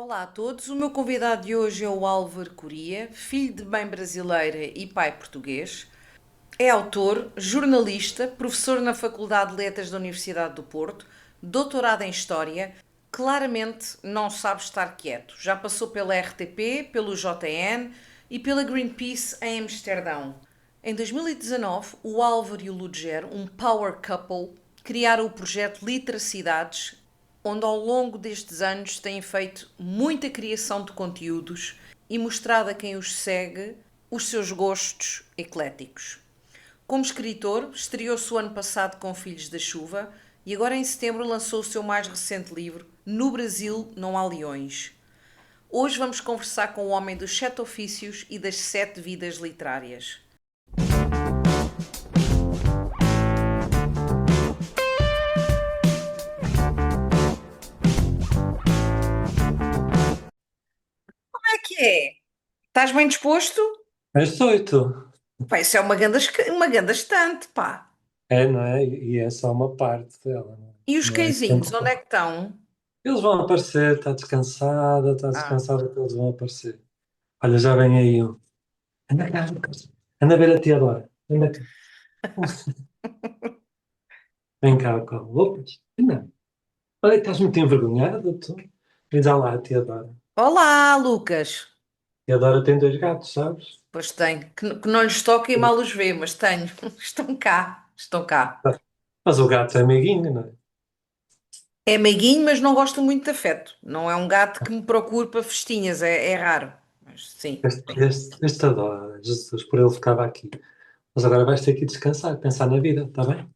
Olá a todos, o meu convidado de hoje é o Álvaro Coria, filho de mãe brasileira e pai português. É autor, jornalista, professor na Faculdade de Letras da Universidade do Porto, doutorado em História. Claramente não sabe estar quieto. Já passou pela RTP, pelo JN e pela Greenpeace em Amsterdão. Em 2019, o Álvaro e o Ludger, um power couple, criaram o projeto Literacidades, onde ao longo destes anos têm feito muita criação de conteúdos e mostrado a quem os segue os seus gostos ecléticos. Como escritor, estreou-se o ano passado com Filhos da Chuva e agora em setembro lançou o seu mais recente livro, No Brasil Não Há Leões. Hoje vamos conversar com o homem dos 7 ofícios e das 7 vidas literárias. Como é que é? Estás bem disposto? És 8. Pá, isso é uma ganda estante, pá. É, não é? E é só uma parte dela, não é? E os Não é cãezinhos, sempre. onde é que estão? Eles vão aparecer, está Ah. descansada que eles vão aparecer. Olha, já vem aí um. Anda cá, Lucas. Anda a ver a tia Dora. Anda cá. Vem cá, cá. Lucas. Anda. Olha, estás muito envergonhado, tu. Diz lá a tia Dora. Olá, Lucas. A tia Dora tem dois gatos, sabes? Pois tenho. Que não lhes toca e mal os vê, mas tenho. Estão cá. Estão cá. Mas o gato é amiguinho, não é? É meiguinho, mas não gosto muito de afeto. Não é um gato que me procure para festinhas, é raro. Mas sim, sim. Este adora. Jesus, por ele ficava aqui. Mas agora vais ter que ir descansar, pensar na vida, está bem?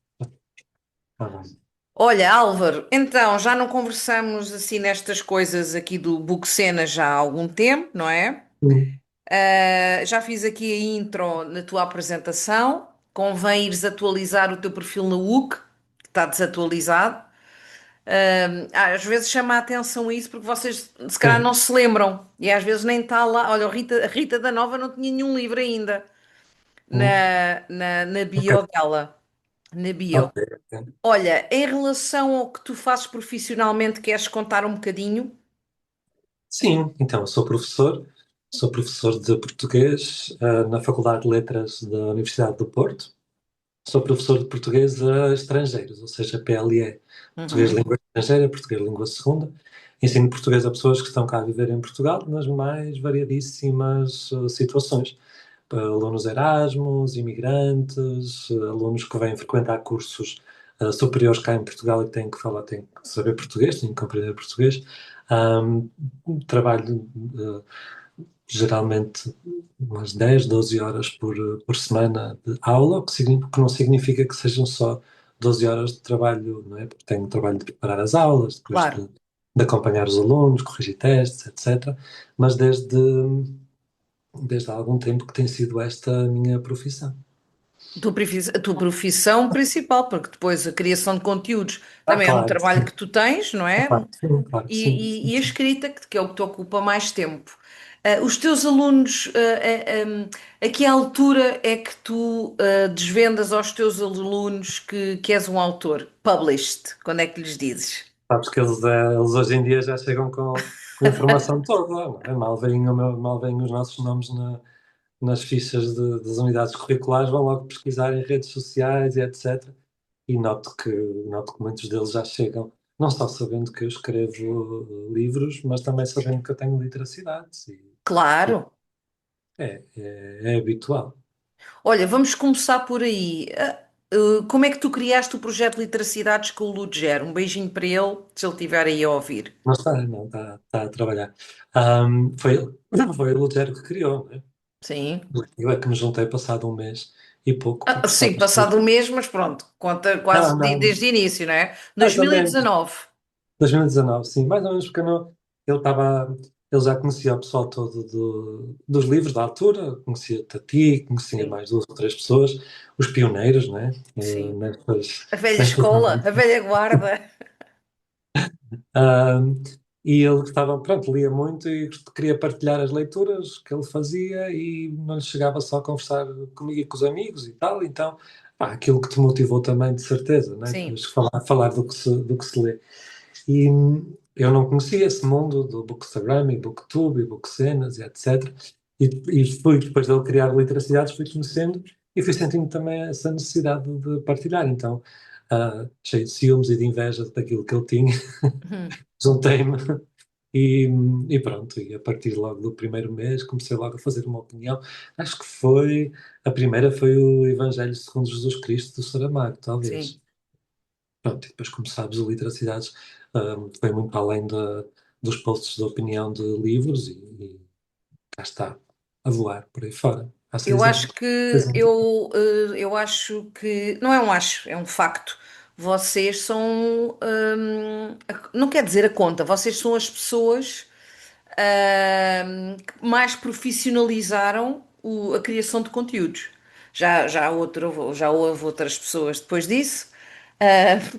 Tá bem. Olha, Álvaro, então já não conversamos assim nestas coisas aqui do Buxena já há algum tempo, não é? Já fiz aqui a intro na tua apresentação. Convém ires atualizar o teu perfil na UC, que está desatualizado. Às vezes chama a atenção isso porque vocês se calhar Sim. não se lembram e às vezes nem está lá. Olha, a Rita da Nova não tinha nenhum livro ainda Hum. na Ok. bio dela. Na bio. Ok, ok. Olha, em relação ao que tu fazes profissionalmente, queres contar um bocadinho? Sim, então, eu sou professor de português, na Faculdade de Letras da Universidade do Porto. Sou professor de português a estrangeiros, ou seja, PLE, português Uhum, língua estrangeira, português língua segunda. Ensino português a pessoas que estão cá a viver em Portugal, nas mais variadíssimas situações. Alunos Erasmus, imigrantes, alunos que vêm frequentar cursos superiores cá em Portugal e que têm que saber português, têm que compreender português. Um, Trabalho geralmente umas 10, 12 horas por semana de aula, que não significa que sejam só 12 horas de trabalho, não é? Porque tenho o trabalho de preparar as aulas, depois claro. de acompanhar os alunos, corrigir testes, etc. Mas desde há algum tempo que tem sido esta a minha profissão. A tua profissão principal, porque depois a criação de conteúdos também é um Claro, trabalho sim. que tu tens, não é? Claro que sim, claro que sim. E a escrita, que é o que te ocupa mais tempo. Os teus alunos, a que altura é que tu desvendas aos teus alunos que és um autor? Published, quando é que lhes dizes? Sabes que eles hoje em dia já chegam com a informação toda, não é? Mal veem os nossos nomes nas fichas das unidades curriculares, vão logo pesquisar em redes sociais e etc. E noto que muitos deles já chegam, não só sabendo que eu escrevo livros, mas também sabendo que eu tenho literacidades. E Claro. é habitual. Olha, vamos começar por aí. Como é que tu criaste o projeto Literacidades com o Ludger? Um beijinho para ele, se ele estiver aí a ouvir. Não está a trabalhar. Foi o Lutero que criou, né? Sim. Eu é que me juntei passado um mês e pouco, porque só Sim, percebi. passado um mês, mas pronto, conta Não, quase não, desde o início, não é? mais ou menos. 2019. 2019, sim, mais ou menos porque eu não, ele já conhecia o pessoal todo dos livros da altura, conhecia-te a ti, conhecia Sim, mais duas ou três pessoas, os pioneiros, né? sim. Nestas, A velha nestas escola, a áreas. velha guarda. Ahm, e ele estava, pronto, lia muito e queria partilhar as leituras que ele fazia e não lhe chegava só a conversar comigo e com os amigos e tal, então, pá, aquilo que te motivou também, de certeza, né? Sim, Temos que falar do que se lê. eu não conhecia esse mundo do Bookstagram e Booktube e Bookcenas e etc. E fui, depois dele criar Literacidades, fui conhecendo e fui sentindo também essa necessidade de partilhar. Então, cheio de ciúmes e de inveja daquilo que ele tinha, Uhum. juntei-me e, e pronto. E a partir logo do primeiro mês comecei logo a fazer uma opinião. Acho que a primeira foi o Evangelho segundo Jesus Cristo do Saramago, Sim. talvez. Pronto, e depois, como sabes, o Literacidades foi muito além dos posts de opinião de livros e cá está, a voar por aí fora, há Eu 6 anos. acho que 6 anos. eu acho que não é um acho, é um facto. Vocês são, não quer dizer a conta, vocês são as pessoas que mais profissionalizaram a criação de conteúdos. Já houve outras pessoas depois disso,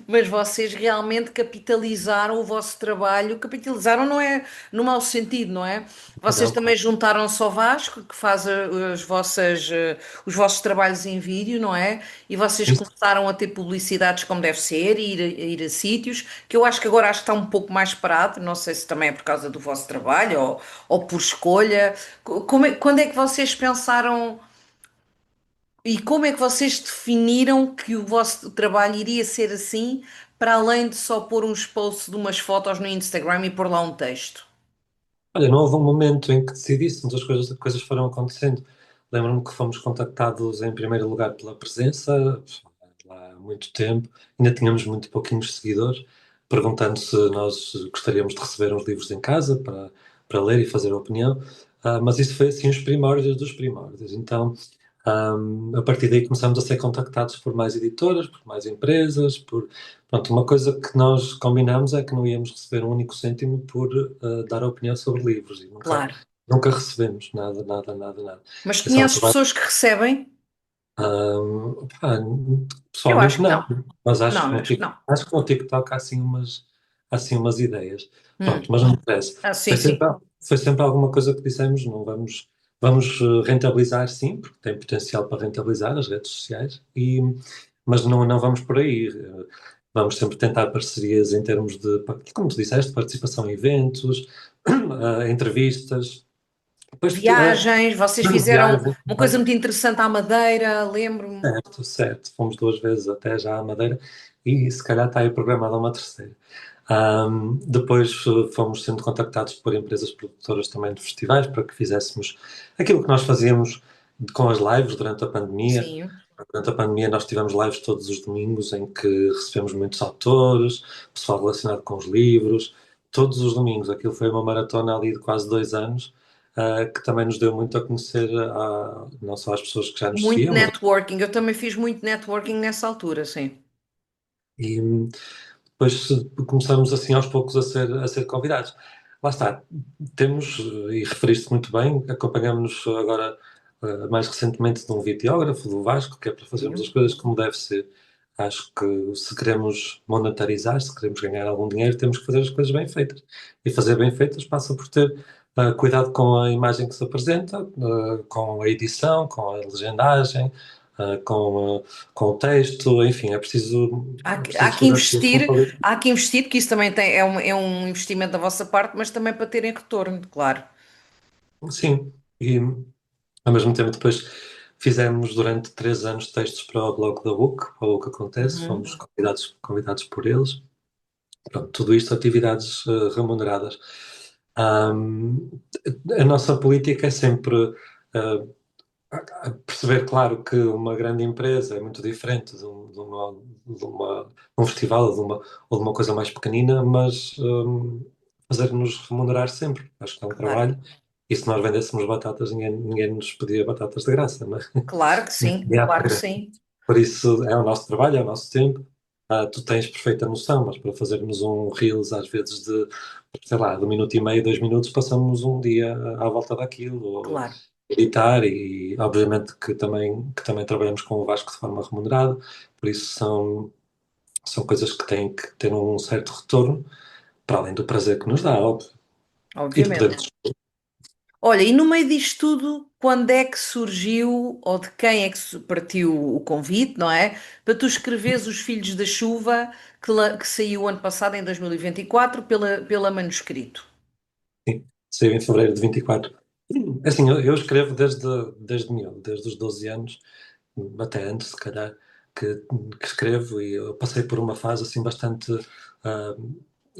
mas vocês realmente capitalizaram o vosso trabalho. Capitalizaram não é no mau sentido, não é? Vocês Não, também claro. juntaram-se ao Vasco, que faz os vossos trabalhos em vídeo, não é? E vocês Isso. começaram a ter publicidades como deve ser, ir a sítios, que eu acho que agora acho que está um pouco mais parado. Não sei se também é por causa do vosso trabalho ou por escolha. Quando é que vocês pensaram e como é que vocês definiram que o vosso trabalho iria ser assim, para além de só pôr uns posts de umas fotos no Instagram e pôr lá um texto? Olha, não houve um momento em que decidíssemos, as coisas foram acontecendo. Lembro-me que fomos contactados em primeiro lugar pela presença, lá há muito tempo, ainda tínhamos muito pouquinhos seguidores, perguntando se nós gostaríamos de receber uns livros em casa para ler e fazer opinião. Mas isso foi assim os primórdios dos primórdios. Então, a partir daí começamos a ser contactados por mais editoras, por mais empresas, Pronto, uma coisa que nós combinamos é que não íamos receber um único cêntimo por dar opinião sobre livros e nunca, Claro. nunca recebemos nada, nada, nada, nada. Mas Esse é um conheces trabalho. pessoas que recebem? Pá, Eu acho pessoalmente que não, não. mas Não, eu acho que não. acho que no TikTok há assim umas ideias. Pronto, Hum. mas não interessa. Ah, Foi sim, sim. sempre, foi sempre alguma coisa que dissemos, não vamos rentabilizar sim, porque tem potencial para rentabilizar as redes sociais, mas não vamos por aí. Vamos sempre tentar parcerias em termos de, como tu disseste, participação em eventos, entrevistas, depois Viagens, vocês fizeram viagens. uma coisa muito interessante à Madeira, lembro-me. Certo, certo. Fomos 2 vezes até já à Madeira e se calhar está aí programada uma terceira. Depois fomos sendo contactados por empresas produtoras também de festivais para que fizéssemos aquilo que nós fazíamos com as lives durante a pandemia. Sim. Durante a pandemia nós tivemos lives todos os domingos em que recebemos muitos autores, pessoal relacionado com os livros, todos os domingos. Aquilo foi uma maratona ali de quase 2 anos, que também nos deu muito a conhecer não só as pessoas que já nos Muito seguiam, mas networking. Eu também fiz muito networking nessa altura, sim. e depois começamos assim aos poucos a ser convidados. Lá está, temos, e referiste muito bem, acompanhamos agora mais recentemente de um videógrafo do Vasco, que é para fazermos as Sim. coisas como deve ser. Acho que se queremos monetarizar, se queremos ganhar algum dinheiro, temos que fazer as coisas bem feitas. E fazer bem feitas passa por ter cuidado com a imagem que se apresenta, com a edição, com a legendagem, com o texto, enfim, Há, é há preciso que fazer as coisas com investir, qualidade. há que investir, porque isso também é um investimento da vossa parte, mas também para terem retorno, claro. Sim, e ao mesmo tempo depois fizemos durante 3 anos textos para o blog da UC, para o que acontece, Uhum. fomos convidados por eles. Pronto, tudo isto atividades remuneradas. Ahm, a nossa política é sempre perceber, claro, que uma grande empresa é muito diferente de um festival ou de uma coisa mais pequenina, mas fazer-nos remunerar sempre. Acho que é um Claro, trabalho. E se nós vendêssemos batatas, ninguém nos pedia batatas de graça, não é? claro que sim, Ninguém há de claro que querer. sim, Por isso é o nosso trabalho, é o nosso tempo. Tu tens perfeita noção, mas para fazermos um Reels, às vezes sei lá, de 1 minuto e meio, 2 minutos, passamos um dia à volta daquilo, ou claro. editar, e obviamente que também trabalhamos com o Vasco de forma remunerada, por isso são coisas que têm que ter um certo retorno, para além do prazer que nos dá, óbvio. E de Obviamente. podermos. Olha, e no meio disto tudo, quando é que surgiu, ou de quem é que partiu o convite, não é? Para tu escreveres Os Filhos da Chuva, que saiu ano passado, em 2024, pela Manuscrito. Sim, saiu em fevereiro de 24. Assim, eu escrevo desde miúdo, desde os 12 anos, até antes, se calhar, que escrevo, e eu passei por uma fase assim bastante ah,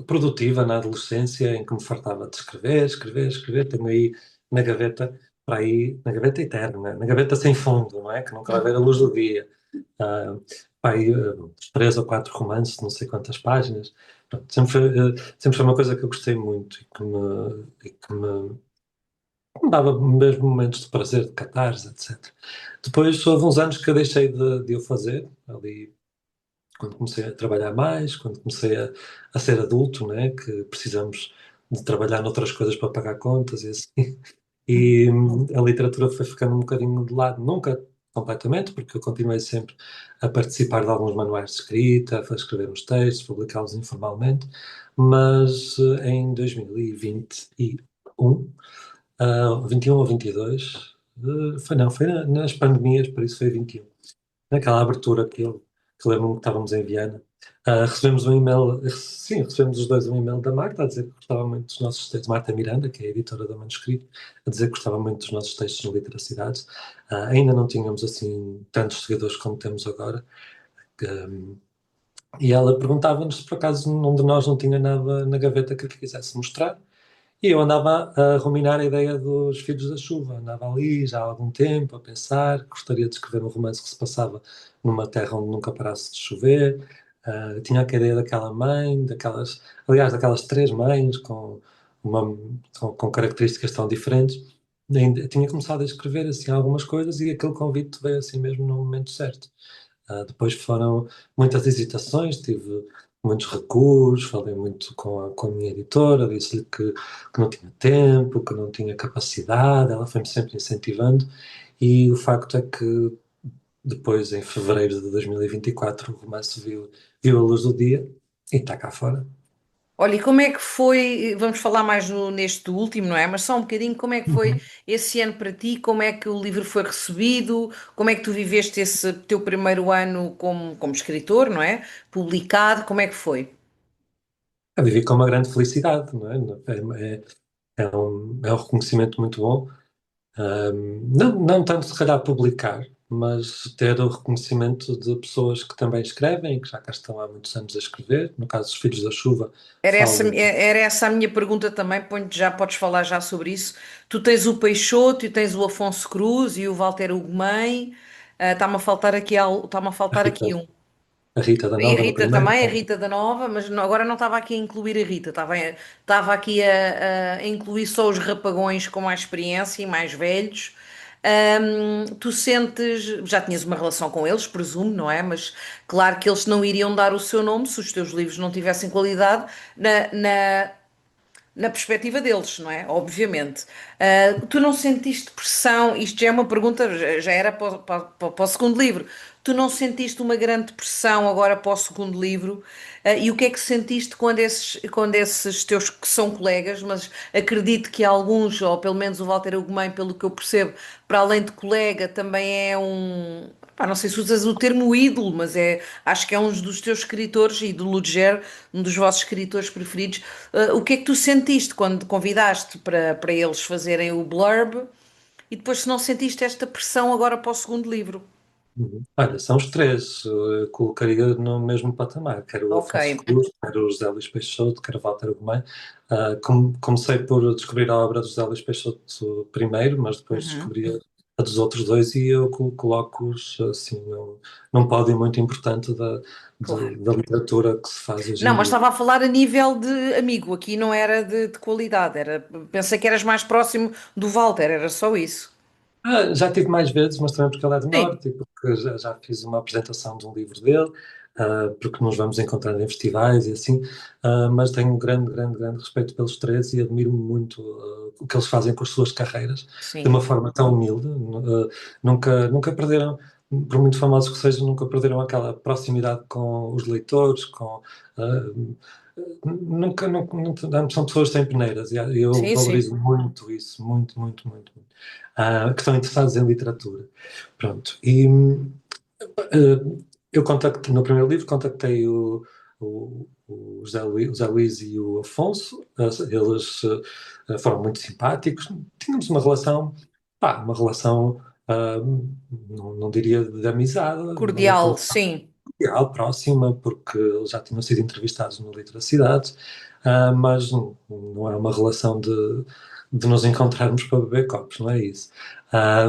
produtiva na adolescência, em que me fartava de escrever, escrever, escrever. Tenho aí na gaveta, para aí, na gaveta eterna, na gaveta sem fundo, não é? Que nunca vai ver a luz do dia. Ah, Pá, aí, 3 ou 4 romances, não sei quantas páginas. Pronto, sempre foi uma coisa que eu gostei muito e que me dava mesmo momentos de prazer, de catarse, etc. Depois houve uns anos que eu deixei de o fazer, ali quando comecei a trabalhar mais, quando comecei a ser adulto, né, que precisamos de trabalhar noutras coisas para pagar contas e assim. E a literatura foi ficando um bocadinho de lado, nunca completamente, porque eu continuei sempre a participar de alguns manuais de escrita, a escrever uns textos, publicá-los informalmente, mas em 2021, 21 ou 22, foi não, foi nas pandemias, por isso foi 21, naquela abertura que lembro-me que estávamos em Viana. Recebemos um e-mail, sim, recebemos os dois um e-mail da Marta a dizer que gostava muito dos nossos textos, Marta Miranda, que é a editora da Manuscrito, a dizer que gostava muito dos nossos textos no Literacidades. Ainda não tínhamos assim tantos seguidores como temos agora. que, e ela perguntava-nos se por acaso nenhum de nós não tinha nada na gaveta que lhe quisesse mostrar. E eu andava a ruminar a ideia dos Filhos da Chuva. Andava ali já há algum tempo a pensar que gostaria de escrever um romance que se passava numa terra onde nunca parasse de chover. Tinha a ideia daquela mãe, aliás, daquelas 3 mães uma, com características tão diferentes. Tinha começado a escrever assim algumas coisas e aquele convite veio assim mesmo no momento certo. Depois foram muitas hesitações, tive muitos recuos, falei muito com a minha editora, disse-lhe que não tinha tempo, que não tinha capacidade, ela foi-me sempre incentivando, e o facto é que depois, em fevereiro de 2024, o romance viu a luz do dia e está cá fora. Olha, e como é que foi? Vamos falar mais neste último, não é? Mas só um bocadinho, como é que foi Uhum. esse ano para ti? Como é que o livro foi recebido? Como é que tu viveste esse teu primeiro ano como escritor, não é? Publicado, como é que foi? Eu vivi com uma grande felicidade, não é? É um reconhecimento muito bom. Não tanto se calhar publicar, mas ter o reconhecimento de pessoas que também escrevem, que já cá estão há muitos anos a escrever. No caso dos Filhos da Chuva, falo. Era essa a minha pergunta também, já podes falar já sobre isso. Tu tens o Peixoto e tens o Afonso Cruz e o Walter Ugumem. Está-me a a faltar Rita, aqui um. a Rita da E a Nova no Rita primeiro. também, a Rita da Nova, mas agora não estava aqui a incluir a Rita, estava aqui a incluir só os rapagões com mais experiência e mais velhos. Tu sentes, já tinhas uma relação com eles, presumo, não é? Mas claro que eles não iriam dar o seu nome se os teus livros não tivessem qualidade na perspectiva deles, não é? Obviamente. Tu não sentiste pressão? Isto já é uma pergunta, já era para o segundo livro. Tu não sentiste uma grande pressão agora para o segundo livro? E o que é que sentiste quando esses teus que são colegas, mas acredito que alguns, ou pelo menos o Walter Ugumem, pelo que eu percebo, para além de colega, também é um. Pá, não sei se usas o termo ídolo, mas acho que é um dos teus escritores e do Ludger, um dos vossos escritores preferidos. O que é que tu sentiste quando convidaste para eles fazerem o blurb e depois se não sentiste esta pressão agora para o segundo livro? Uhum. Olha, são os três, eu colocaria no mesmo patamar, quer o Ok. Afonso Cruz, quer o José Luís Peixoto, quer o Walter Ugumem. Comecei por descobrir a obra do José Luís Peixoto primeiro, mas depois Uhum. descobri a dos outros dois e eu coloco-os assim num pódio muito importante Claro. da literatura que se faz hoje Não, em mas dia. estava a falar a nível de amigo, aqui não era de qualidade, pensei que eras mais próximo do Walter, era só isso. Já tive mais vezes, mas também porque ele é do Sim. Norte e porque já fiz uma apresentação de um livro dele, porque nos vamos encontrando em festivais e assim, mas tenho um grande, grande, grande respeito pelos três e admiro muito o que eles fazem com as suas carreiras de Sim. uma forma tão humilde. Nunca perderam, por muito famosos que sejam, nunca perderam aquela proximidade com os leitores, nunca são pessoas sem peneiras, e eu Sim, sim. valorizo muito isso, muito, muito, muito, muito. Que estão interessados em literatura. Pronto, e eu contactei, no primeiro livro, contactei o o José Luís e o Afonso. Eles foram muito simpáticos, tínhamos uma relação, uma relação, não diria de amizade, uma Cordial, relação sim. cordial, próxima, porque eles já tinham sido entrevistados no Literacidade, mas não é uma relação de nos encontrarmos para beber copos, não é isso.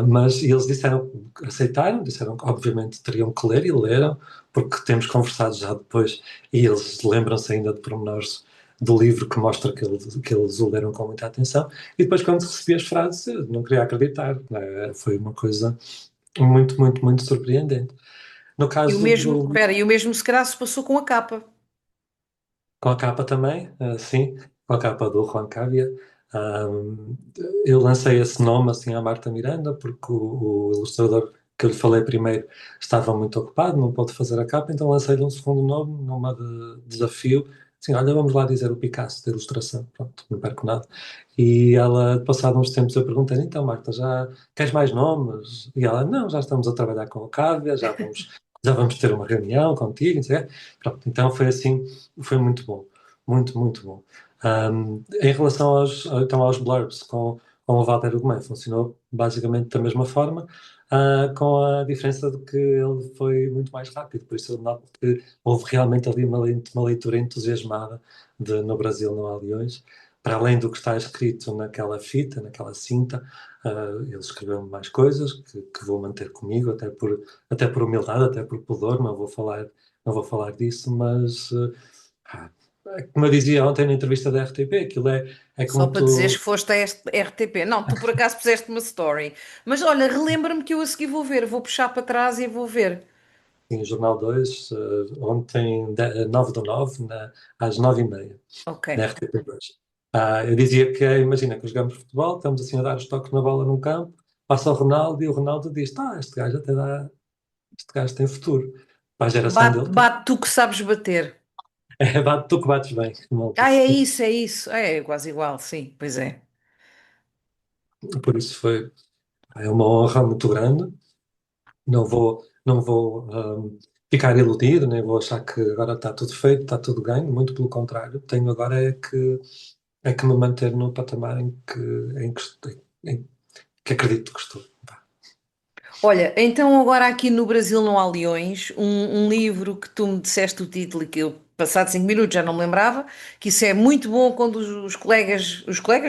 Mas eles disseram, aceitaram, disseram que obviamente teriam que ler e leram, porque temos conversado já depois e eles lembram-se ainda de pormenores do livro que mostra que eles o leram com muita atenção. E depois, quando recebi as frases, eu não queria acreditar, né? Foi uma coisa muito, muito, muito surpreendente. No E o caso mesmo, do espera, e o mesmo se calhar se passou com a capa. Com a capa também, sim, com a capa do Juan Cavia. Ahm, eu lancei esse nome assim à Marta Miranda, porque o ilustrador que eu lhe falei primeiro estava muito ocupado, não pôde fazer a capa, então lancei-lhe um segundo nome, numa de desafio. Assim, olha, vamos lá dizer o Picasso de ilustração, pronto, não perco nada. E ela, passado uns tempos, eu perguntei, então Marta, já queres mais nomes? E ela, não, já estamos a trabalhar com a Cávia, já vamos ter uma reunião contigo, não sei o quê. Pronto, então foi assim, foi muito bom, muito, muito bom. Em relação então aos blurbs com o Walter Ugumem, funcionou basicamente da mesma forma, com a diferença de que ele foi muito mais rápido, por isso eu noto que houve realmente ali uma leitura entusiasmada de No Brasil Não Há Leões, para além do que está escrito naquela fita, naquela cinta. Ele escreveu mais coisas que vou manter comigo, até por humildade, até por pudor, não vou falar disso, mas ah, como eu dizia ontem na entrevista da RTP, aquilo é Só como para dizeres tu, que foste a este RTP. Não, tu por acaso puseste uma story. Mas olha, relembra-me que eu a seguir vou ver. Vou puxar para trás e vou ver. em Jornal 2, ontem, 9/9, às 9h30, Ok. na RTP2. Eu dizia que, imagina que jogamos futebol, estamos assim a dar os toques na bola num campo, passa o Ronaldo e o Ronaldo diz, este gajo tem futuro. Para a geração Bate, dele, bate tu que sabes bater. tu que bates bem, como ele Ah, disse. é isso, é isso. É quase igual, sim, pois é. Por isso é uma honra muito grande. Não vou ficar iludido, nem vou achar que agora está tudo feito, está tudo ganho, muito pelo contrário. Tenho agora é que me manter no patamar em que acredito que estou. Vá. Olha, então agora aqui no Brasil não há leões, um livro que tu me disseste o título e que eu, passado 5 minutos, já não me lembrava, que isso é muito bom quando os colegas,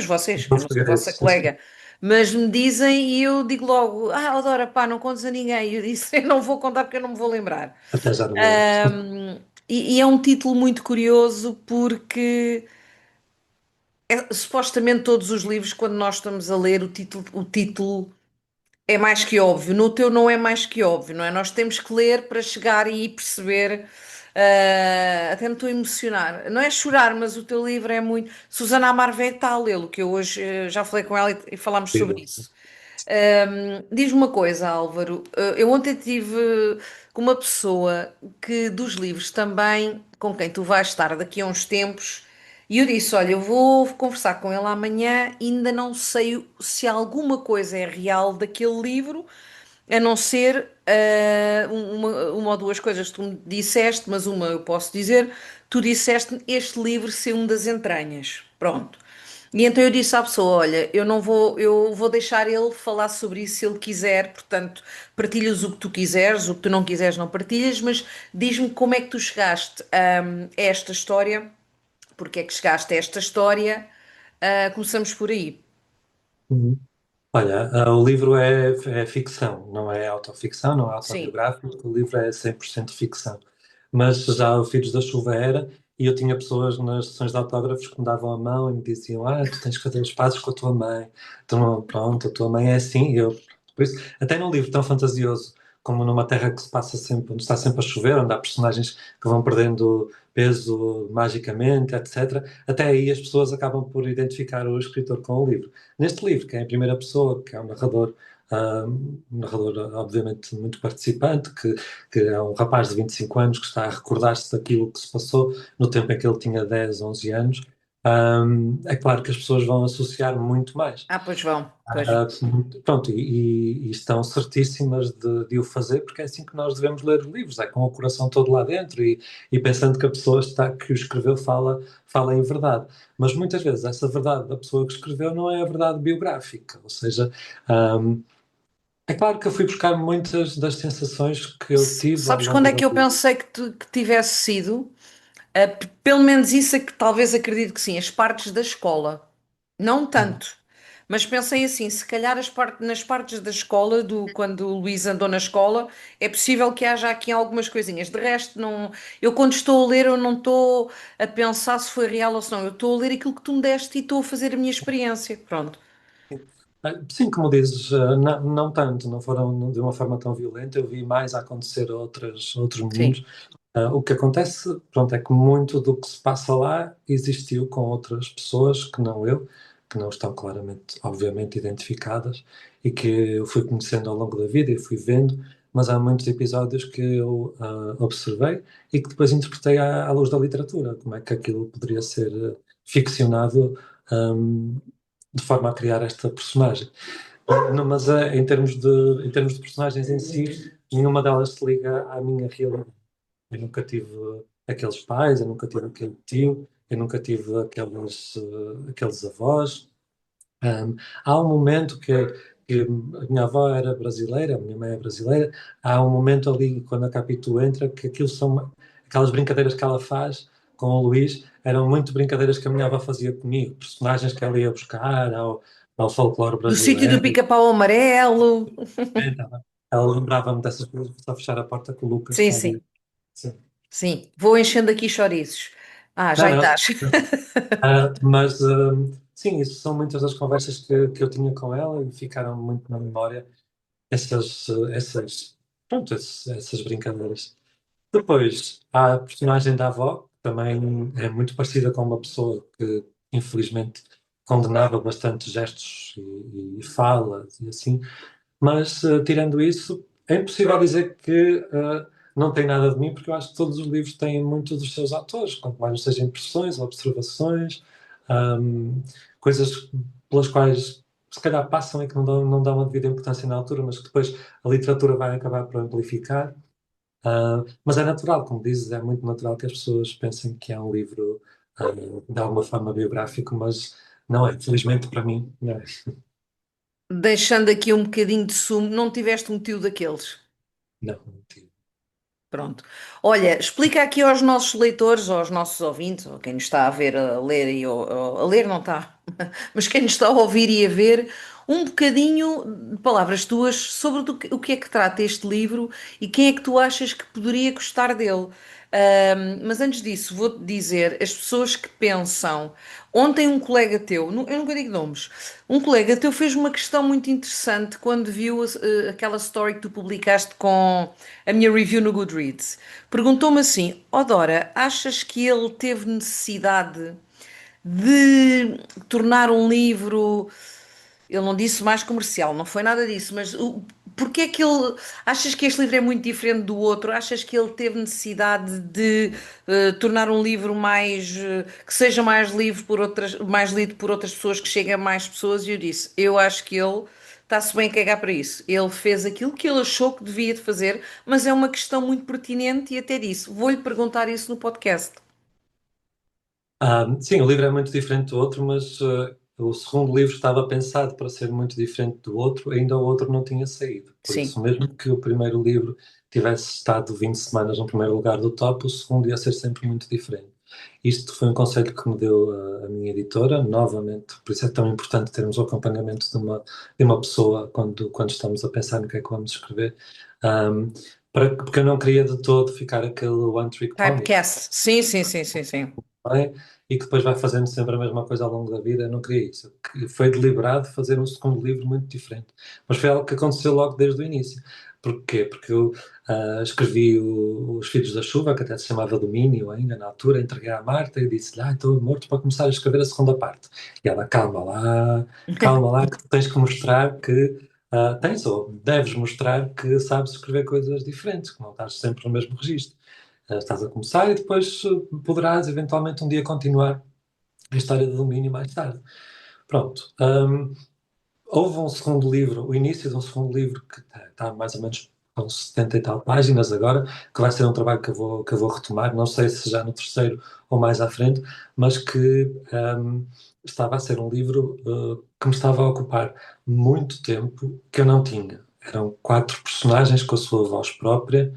vocês, eu Não não sou chegarei a vossa isso, sim. colega, mas me dizem e eu digo logo, Adora, pá, não contes a ninguém. E eu disse, eu não vou contar porque eu não me vou lembrar. Até já não me lembro. Ahm, e é um título muito curioso porque supostamente todos os livros, quando nós estamos a ler, o título é mais que óbvio, no teu não é mais que óbvio, não é? Nós temos que ler para chegar e perceber. Até me estou a emocionar. Não é chorar, mas o teu livro é muito. Susana Amarvé está a lê-lo, que eu hoje já falei com ela e falámos sobre isso. Diz-me uma coisa, Álvaro. Eu ontem estive com uma pessoa que dos livros também, com quem tu vais estar daqui a uns tempos, e eu disse: Olha, eu vou conversar com ele amanhã, ainda não sei se alguma coisa é real daquele livro, a não ser uma ou duas coisas que tu me disseste, mas uma eu posso dizer: tu disseste este livro ser um das entranhas. Pronto. E então eu disse à pessoa: Olha, eu não vou, eu vou deixar ele falar sobre isso se ele quiser, portanto, partilhas o que tu quiseres, o que tu não quiseres, não partilhas, mas diz-me como é que tu chegaste a esta história, porque é que chegaste a esta história. Começamos por aí. Uhum. Olha, o livro é ficção, não é autoficção, não é Sim. autobiográfico, o livro é 100% ficção. Mas já o Filhos da Chuva era, e eu tinha pessoas nas sessões de autógrafos que me davam a mão e me diziam: tu tens que fazer os passos com a tua mãe. Então, pronto, a tua mãe é assim. Por isso, até num livro tão fantasioso como Numa Terra que se passa sempre, onde está sempre a chover, onde há personagens que vão perdendo peso magicamente, etc. Até aí as pessoas acabam por identificar o escritor com o livro. Neste livro, que é em primeira pessoa, que é um narrador um narrador obviamente muito participante, que é um rapaz de 25 anos que está a recordar-se daquilo que se passou no tempo em que ele tinha 10, 11 anos. É claro que as pessoas vão associar muito mais. Ah, pois vão, pois. Ah, pronto, e estão certíssimas de o fazer, porque é assim que nós devemos ler os livros, é com o coração todo lá dentro e pensando que a pessoa que o escreveu fala em verdade. Mas muitas vezes essa verdade da pessoa que escreveu não é a verdade biográfica, ou seja, é claro que eu fui buscar muitas das sensações que eu tive ao Sabes quando longo é da que eu vida. pensei que tivesse sido? Pelo menos isso é que talvez acredito que sim, as partes da escola. Não tanto. Mas pensei assim, se calhar nas partes da escola, quando o Luís andou na escola, é possível que haja aqui algumas coisinhas. De resto, não, eu quando estou a ler, eu não estou a pensar se foi real ou se não. Eu estou a ler aquilo que tu me deste e estou a fazer a minha experiência. Pronto. Sim, como dizes, não tanto, não foram de uma forma tão violenta, eu vi mais a acontecer a outros Sim. meninos. O que acontece, pronto, é que muito do que se passa lá existiu com outras pessoas que não eu, que não estão claramente, obviamente, identificadas e que eu fui conhecendo ao longo da vida e fui vendo, mas há muitos episódios que eu observei e que depois interpretei à luz da literatura, como é que aquilo poderia ser ficcionado, hum, de forma a criar esta personagem. Não, mas em termos de personagens em si, nenhuma delas se liga à minha realidade. Eu nunca tive aqueles pais, eu nunca tive aquele tio, eu nunca tive aqueles avós. Um, Há um momento que a minha avó era brasileira, a minha mãe é brasileira, há um momento ali, quando a Capitu entra, que aquilo são aquelas brincadeiras que ela faz com o Luís, eram muito brincadeiras que a minha avó fazia comigo, personagens que ela ia buscar ao folclore Do sítio do brasileiro. pica-pau amarelo. Então, ela lembrava-me dessas coisas, só fechar a porta que o Lucas Sim, está sim. ali. Sim. Sim. Vou enchendo aqui chouriços. Ah, Não, já não. estás. Mas, sim, isso são muitas das conversas que eu tinha com ela e ficaram muito na memória pronto, essas brincadeiras. Depois, há a personagem da avó, que também é muito parecida com uma pessoa que, infelizmente, condenava bastante gestos e falas e assim, mas, tirando isso, é impossível dizer que não tem nada de mim, porque eu acho que todos os livros têm muito dos seus autores, quanto mais não sejam impressões, observações, ahm, coisas pelas quais se calhar passam e que não dão uma devida importância na altura, mas que depois a literatura vai acabar por amplificar. Mas é natural, como dizes, é muito natural que as pessoas pensem que é um livro de alguma forma biográfico, mas não é, felizmente para mim, não é. Deixando aqui um bocadinho de sumo, não tiveste um tio daqueles. Não, não tive. Pronto. Olha, explica aqui aos nossos leitores, aos nossos ouvintes, ou quem nos está a ver, a ler e a ler não está, mas quem nos está a ouvir e a ver, um bocadinho de palavras tuas sobre o que é que trata este livro e quem é que tu achas que poderia gostar dele. Mas antes disso, vou-te dizer, as pessoas que pensam. Ontem um colega teu, eu nunca digo nomes, um colega teu fez uma questão muito interessante quando viu aquela story que tu publicaste com a minha review no Goodreads. Perguntou-me assim: Ó Dora, achas que ele teve necessidade de tornar um livro. Ele não disse mais comercial, não foi nada disso, mas porque é que ele. Achas que este livro é muito diferente do outro? Achas que ele teve necessidade de tornar um livro mais. Que seja mais livre por outras, mais lido por outras pessoas, que chegue a mais pessoas? E eu disse: eu acho que ele está-se bem a cagar para isso. Ele fez aquilo que ele achou que devia de fazer, mas é uma questão muito pertinente e até disse: vou-lhe perguntar isso no podcast. Sim, o livro é muito diferente do outro, mas o segundo livro estava pensado para ser muito diferente do outro, ainda o outro não tinha saído. Por Sim. isso, mesmo que o primeiro livro tivesse estado 20 semanas no primeiro lugar do top, o segundo ia ser sempre muito diferente. Isto foi um conselho que me deu a minha editora, novamente, por isso é tão importante termos o acompanhamento de uma pessoa quando estamos a pensar no que é que vamos escrever, Ahm, porque eu não queria de todo ficar aquele one trick pony. Typecast. Sim, sim, sim, sim, sim. Bem, e que depois vai fazendo sempre a mesma coisa ao longo da vida. Eu não queria isso. Foi deliberado fazer um segundo livro muito diferente. Mas foi algo que aconteceu logo desde o início. Porquê? Porque eu escrevi Os Filhos da Chuva, que até se chamava Domínio ainda na altura, entreguei à Marta e disse-lhe, estou morto para começar a escrever a segunda parte. E ela, calma lá, que tu tens que mostrar que tens ou deves mostrar que sabes escrever coisas diferentes, que não estás sempre no mesmo registro. Estás a começar e depois poderás eventualmente um dia continuar a história de domínio mais tarde. Pronto. Houve um segundo livro, o início de um segundo livro que está mais ou menos com 70 e tal páginas agora, que vai ser um trabalho que eu vou retomar, não sei se já no terceiro ou mais à frente, mas que estava a ser um livro que me estava a ocupar muito tempo que eu não tinha. Eram 4 personagens com a sua voz própria,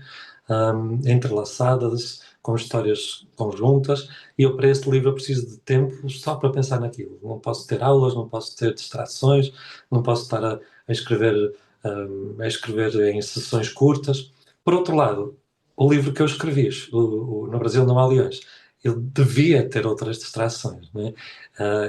entrelaçadas, com histórias conjuntas, e eu para este livro eu preciso de tempo só para pensar naquilo. Não posso ter aulas, não posso ter distrações, não posso estar a escrever em sessões curtas. Por outro lado, o livro que eu escrevi, No Brasil Não Há Leões, eu devia ter outras distrações, né?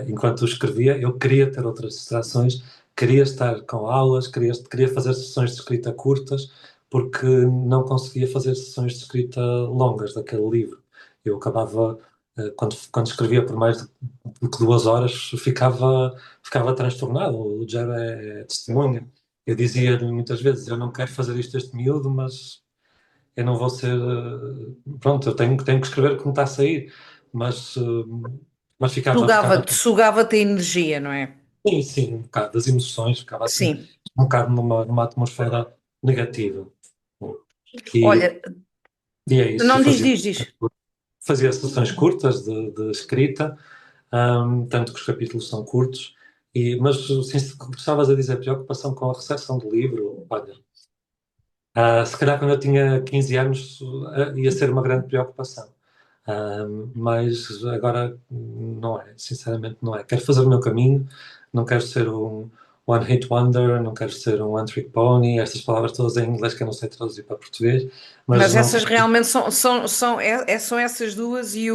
Enquanto eu escrevia, eu queria ter outras distrações, queria estar com aulas, queria fazer sessões de escrita curtas, porque não conseguia fazer sessões de escrita longas daquele livro. Eu acabava, quando escrevia por mais do que 2 horas, ficava transtornado. O Jerry é testemunha. Eu dizia-lhe muitas vezes: eu não quero fazer isto este miúdo, mas eu não vou ser. Pronto, eu tenho que escrever como está a sair. Mas, mas ficava. Sugava-te a energia, não é? Sim, sim, um bocado das emoções, ficava assim, Sim. um bocado numa atmosfera negativa. E, Olha, e é isso, não diz. fazia sessões curtas de escrita, tanto que os capítulos são curtos, mas sim, como estavas a dizer, a preocupação com a recepção do livro, olha, se calhar quando eu tinha 15 anos ia ser uma grande preocupação. Mas agora não é, sinceramente não é. Quero fazer o meu caminho, não quero ser um one hit wonder, não quero ser um one trick pony, estas palavras todas em inglês que eu não sei traduzir para português, mas Mas não essas quero. realmente são essas duas e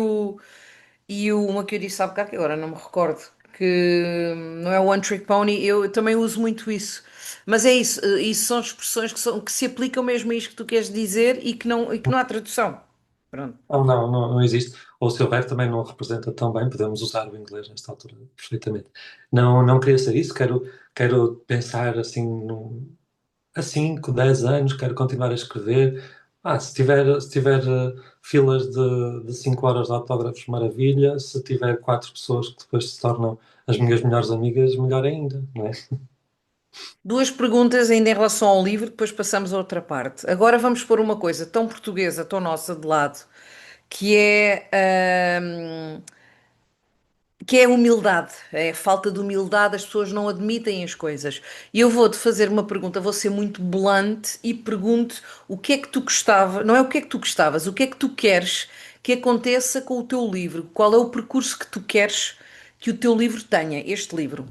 uma que eu disse há bocado, que agora não me recordo, que não é o One Trick Pony, eu também uso muito isso. Mas é isso, isso são expressões que se aplicam mesmo a isto que tu queres dizer e que não há tradução. Pronto. Não existe. Ou se houver também não representa tão bem, podemos usar o inglês nesta altura perfeitamente. Não queria ser isso, quero pensar assim há 5, 10 anos, quero continuar a escrever. Se tiver filas de 5 horas de autógrafos, maravilha. Se tiver 4 pessoas que depois se tornam as minhas melhores amigas, melhor ainda, não é? Duas perguntas ainda em relação ao livro, depois passamos a outra parte. Agora vamos pôr uma coisa tão portuguesa, tão nossa de lado, que que é a humildade, é a falta de humildade, as pessoas não admitem as coisas. E eu vou-te fazer uma pergunta, vou ser muito blunt e pergunto o que é que tu gostava, não é o que é que tu gostavas, o que é que tu queres que aconteça com o teu livro? Qual é o percurso que tu queres que o teu livro tenha, este livro?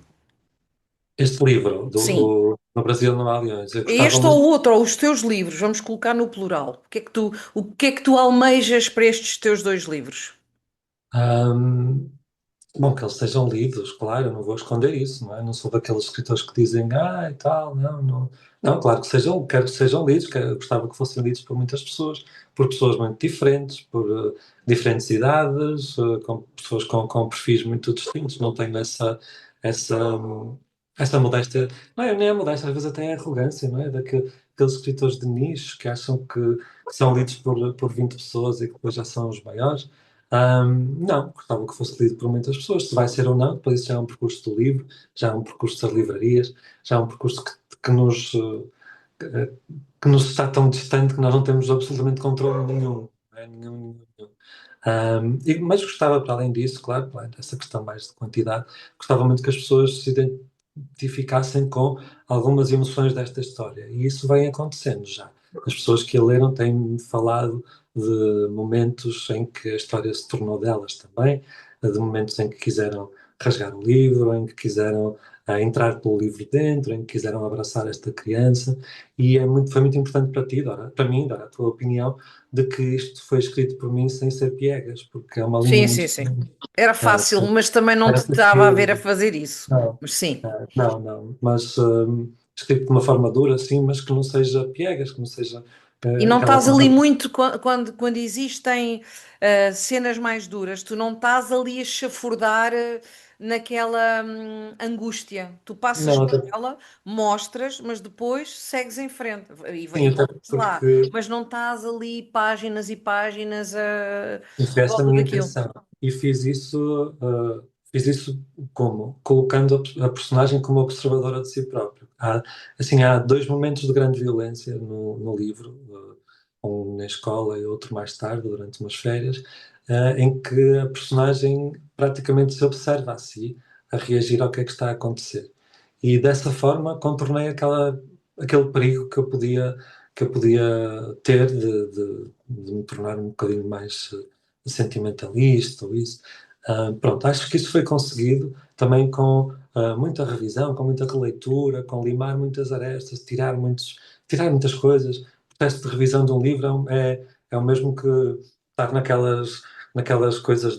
Este livro, Sim. No Brasil Não Há Leões, eu gostava Este ou muito. o outro, ou os teus livros, vamos colocar no plural. O que é que tu almejas para estes teus dois livros? ahm, Bom, que eles sejam lidos, claro, eu não vou esconder isso, não é? Não sou daqueles escritores que dizem, e tal, não. Não, claro que sejam, quero que sejam lidos, gostava que fossem lidos por muitas pessoas, por pessoas muito diferentes, por diferentes idades, com pessoas com perfis muito distintos, não tenho essa, essa modéstia, não é nem a modéstia, às vezes até a arrogância, não é? Daqueles escritores de nicho que acham que são lidos por 20 pessoas e que depois já são os maiores. Não, gostava que fosse lido por muitas pessoas. Se vai ser ou não, depois isso já é um percurso do livro, já é um percurso das livrarias, já é um percurso que nos, eh, que nos está tão distante que nós não temos absolutamente controle nenhum. Não é? Nenhum. Mas gostava, para além disso, claro, para além dessa questão mais de quantidade, gostava muito que as pessoas se identificassem com algumas emoções desta história. E isso vem acontecendo já. As pessoas que a leram têm falado de momentos em que a história se tornou delas também, de momentos em que quiseram rasgar o livro, em que quiseram entrar pelo livro dentro, em que quiseram abraçar esta criança, e foi muito importante para ti, Dora, para mim, Dora, a tua opinião, de que isto foi escrito por mim sem ser piegas, porque é uma linha Sim, muito sim, sim. Era fácil, uh, mas também não era te estava a ver a subtil. fazer isso. Não, Mas sim. não, mas escrito de uma forma dura, sim, mas que não seja piegas, que não seja E não aquela estás ali coisa. muito quando existem cenas mais duras, tu não estás ali a chafurdar. naquela angústia. Tu passas Não, por até, ela, mostras, mas depois segues em frente sim, e até voltas lá. porque Mas não estás ali páginas e páginas foi à essa a volta minha daquilo. intenção. E fiz isso como? Colocando a personagem como observadora de si próprio. Há dois momentos de grande violência no livro, um na escola e outro mais tarde, durante umas férias, em que a personagem praticamente se observa a si, a reagir ao que é que está a acontecer. E dessa forma contornei aquele perigo que eu podia ter de me tornar um bocadinho mais sentimentalista ou isso. Pronto, acho que isso foi conseguido também com muita revisão, com muita releitura, com limar muitas arestas, tirar muitas coisas. O processo de revisão de um livro é o mesmo que estar naquelas coisas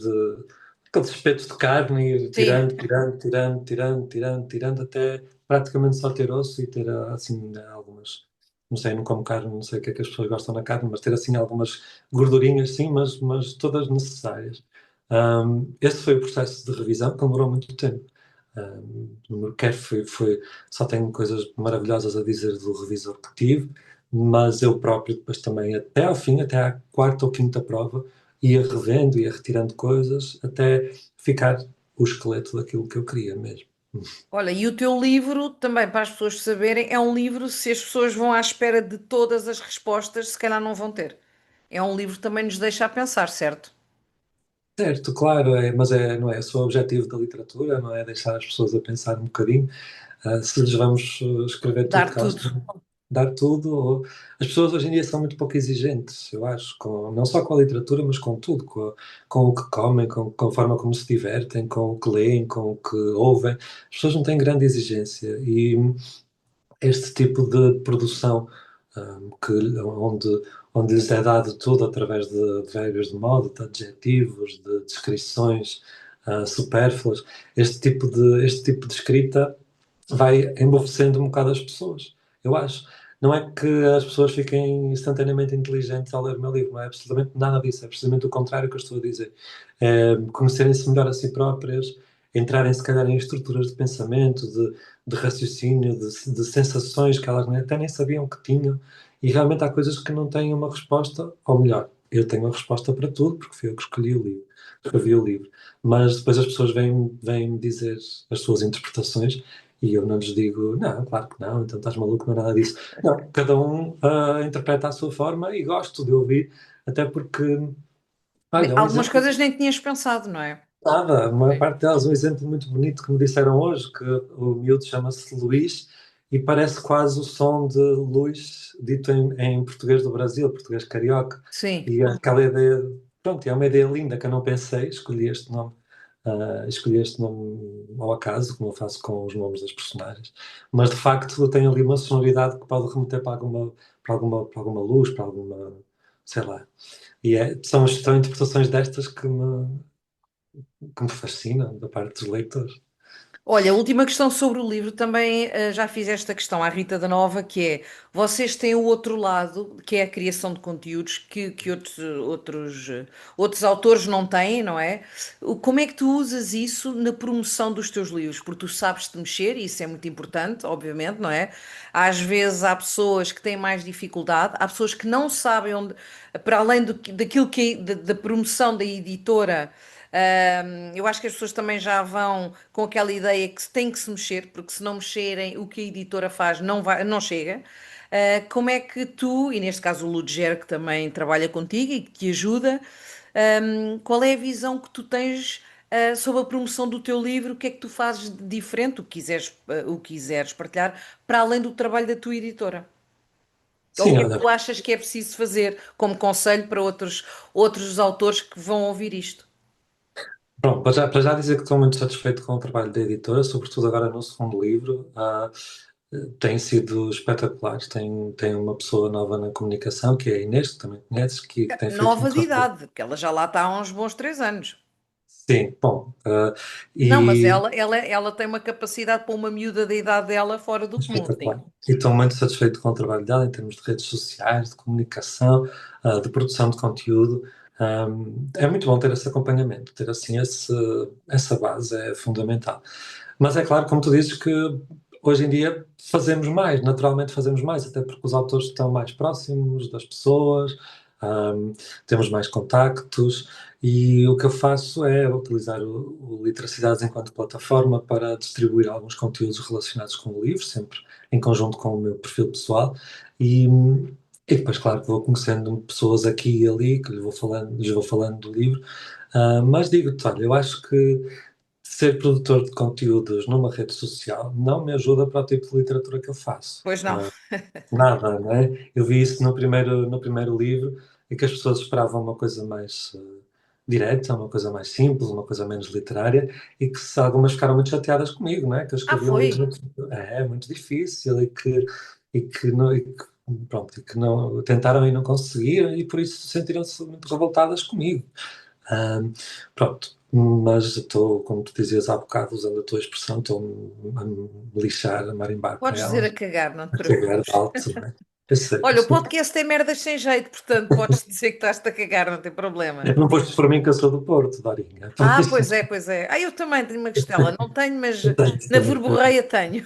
aqueles espetos de carne e ir Sim. tirando, tirando, tirando, tirando, tirando, tirando, até praticamente só ter osso e ter assim algumas, não sei, não como carne, não sei o que é que as pessoas gostam na carne, mas ter assim algumas gordurinhas, sim, mas todas necessárias. Esse foi o processo de revisão que demorou muito tempo. Quer só tenho coisas maravilhosas a dizer do revisor que tive, mas eu próprio depois também, até ao fim, até à quarta ou quinta prova, ia revendo, ia retirando coisas, até ficar o esqueleto daquilo que eu queria mesmo. Olha, e o teu livro, também para as pessoas saberem, é um livro, se as pessoas vão à espera de todas as respostas, se calhar não vão ter. É um livro que também nos deixa a pensar, certo? Certo, claro, mas não é só o objetivo da literatura, não é deixar as pessoas a pensar um bocadinho. Se lhes vamos escrever tudo Dar que elas tudo. têm, dar tudo. As pessoas hoje em dia são muito pouco exigentes, eu acho, não só com a literatura, mas com tudo, com o que comem, com a forma como se divertem, com o que leem, com o que ouvem. As pessoas não têm grande exigência e este tipo de produção onde lhes é dado tudo através de verbos de modo, de adjetivos, de descrições supérfluas, este tipo de escrita vai emborrecendo um bocado as pessoas, eu acho. Não é que as pessoas fiquem instantaneamente inteligentes ao ler o meu livro, não é absolutamente nada disso, é precisamente o contrário que eu estou a dizer. É conhecerem-se melhor a si próprias, entrarem se calhar em estruturas de pensamento, de raciocínio, de sensações que elas até nem sabiam que tinham, e realmente há coisas que não têm uma resposta, ou melhor, eu tenho a resposta para tudo, porque fui eu que escolhi o livro, escrevi o livro, mas depois as pessoas vêm-me dizer as suas interpretações e eu não lhes digo, não, claro que não, então estás maluco, não é nada disso. Não, cada um interpreta à sua forma e gosto de ouvir, até porque, olha, um Algumas exemplo, coisas nem tinhas pensado, não é? nada, a maior parte delas, um exemplo muito bonito que me disseram hoje, que o miúdo chama-se Luís e parece quase o som de luz dito em português do Brasil, português carioca, Sim. e aquela ideia, pronto, é uma ideia linda que eu não pensei, escolhi este nome ao acaso, como eu faço com os nomes das personagens, mas de facto tem ali uma sonoridade que pode remeter para alguma luz, para alguma, sei lá. E são interpretações destas que me fascinam da parte dos leitores. Olha, a última questão sobre o livro também já fiz esta questão à Rita da Nova, que é, vocês têm o outro lado, que é a criação de conteúdos que outros autores não têm, não é? Como é que tu usas isso na promoção dos teus livros? Porque tu sabes te mexer, e isso é muito importante, obviamente, não é? Às vezes há pessoas que têm mais dificuldade, há pessoas que não sabem onde, para além daquilo que da promoção da editora. Eu acho que as pessoas também já vão com aquela ideia que se tem que se mexer, porque se não mexerem, o que a editora faz não vai, não chega. Como é que tu, e neste caso o Ludger, que também trabalha contigo e que te ajuda, qual é a visão que tu tens, sobre a promoção do teu livro? O que é que tu fazes de diferente, o que quiseres partilhar, para além do trabalho da tua editora? Ou o Sim, que é que olha, tu achas que é preciso fazer como conselho para outros autores que vão ouvir isto? pronto, para já dizer que estou muito satisfeito com o trabalho da editora, sobretudo agora no segundo livro. Tem sido espetacular. Tem uma pessoa nova na comunicação, que é a Inês, que também conheces, que tem feito um Nova de trabalho. idade, porque ela já lá está há uns bons 3 anos. Sim, bom. Não, mas E ela tem uma capacidade para uma miúda da idade dela fora do comum, sim. espetacular. E estou muito satisfeito com o trabalho dela em termos de redes sociais, de comunicação, de produção de conteúdo. É muito bom ter esse acompanhamento, ter assim essa base é fundamental. Mas é claro, como tu dizes, que hoje em dia fazemos mais, naturalmente fazemos mais, até porque os autores estão mais próximos das pessoas, ahm, temos mais contactos, e o que eu faço é utilizar o Literacidades enquanto plataforma para distribuir alguns conteúdos relacionados com o livro, sempre em conjunto com o meu perfil pessoal, e, e depois, claro, que vou conhecendo pessoas aqui e ali, que lhes vou falando do livro, mas digo-te, olha, eu acho que ser produtor de conteúdos numa rede social não me ajuda para o tipo de literatura que eu faço. Pois não. Nada, não é? Eu vi isso no primeiro livro, e que as pessoas esperavam uma coisa mais direta, uma coisa mais simples, uma coisa menos literária, e que algumas ficaram muito chateadas comigo, não é? Que eu Ah, escrevi um livro foi? muito difícil, e que não tentaram e não conseguiram, e por isso sentiram-se muito revoltadas comigo. Ahm, Pronto, mas estou, como tu dizias há bocado, usando a tua expressão, estou-me a me lixar, a marimbar para Podes dizer a elas, cagar, não te a cagar de preocupes. alto, não é? Eu sei, eu Olha, o sei. podcast tem merdas sem jeito, portanto podes dizer que estás-te a cagar, não tem problema. Não foste por mim que eu sou do Porto, Dorinha. Por Ah, isso, pois é, pois é. Ah, eu também tenho uma costela. Não tenho, mas eu tenho, na também tenho. verborreia tenho.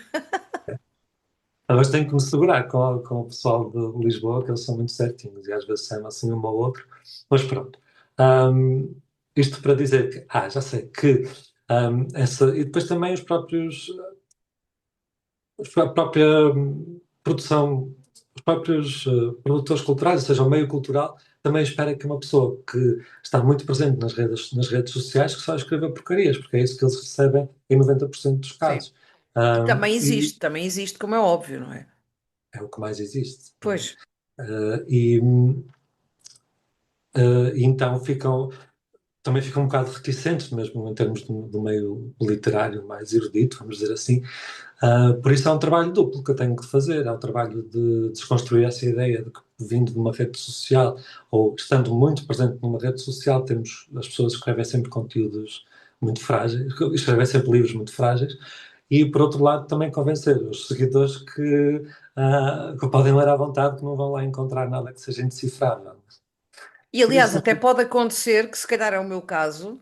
Mas tenho que me segurar com o pessoal de Lisboa, que eles são muito certinhos, e às vezes saem assim um ao outro. Mas pronto. Ahm, Isto para dizer que, já sei, que e depois também a própria produção, os próprios produtores culturais, ou seja, o meio cultural, também espera que uma pessoa que está muito presente nas redes sociais que só escreva porcarias, porque é isso que eles recebem em 90% dos Sim. casos. E E também existe, como é óbvio, não é? é o que mais existe, não Pois. é? E então também ficam um bocado reticentes, mesmo em termos do meio literário mais erudito, vamos dizer assim. Por isso é um trabalho duplo que eu tenho que fazer. É o trabalho de desconstruir essa ideia de que, vindo de uma rede social, ou estando muito presente numa rede social, as pessoas escrevem sempre conteúdos muito frágeis, escrevem sempre livros muito frágeis, e por outro lado também convencer os seguidores que podem ler à vontade, que não vão lá encontrar nada que seja indecifrável. E Por aliás, isso, até pode acontecer que, se calhar é o meu caso,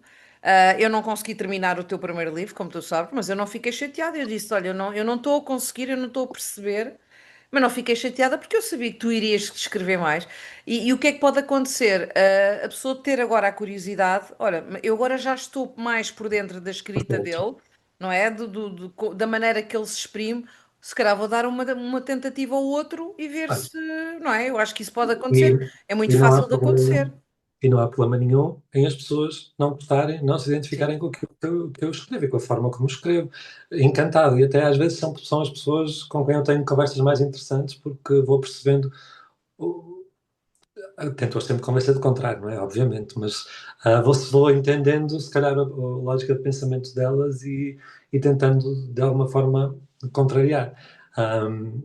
eu não consegui terminar o teu primeiro livro, como tu sabes, mas eu não fiquei chateada. Eu disse: Olha, eu não estou a conseguir, eu não estou a perceber, mas não fiquei chateada porque eu sabia que tu irias escrever mais. E o que é que pode acontecer? A pessoa ter agora a curiosidade: Olha, eu agora já estou mais por dentro da escrita portanto, dele, não é? Da maneira que ele se exprime. Se calhar vou dar uma tentativa ao outro e ver olha, se, não é? Eu acho que isso pode e, acontecer. É muito e não há fácil de problema, acontecer. e não há problema nenhum em as pessoas não gostarem, não se Sim. identificarem com aquilo que eu escrevo e com a forma como escrevo. Encantado. E até às vezes são as pessoas com quem eu tenho conversas mais interessantes, porque vou percebendo. o- Tento sempre convencer do contrário, não é? Obviamente, mas vou entendendo, se calhar, a lógica de pensamento delas, e tentando, de alguma forma, contrariar.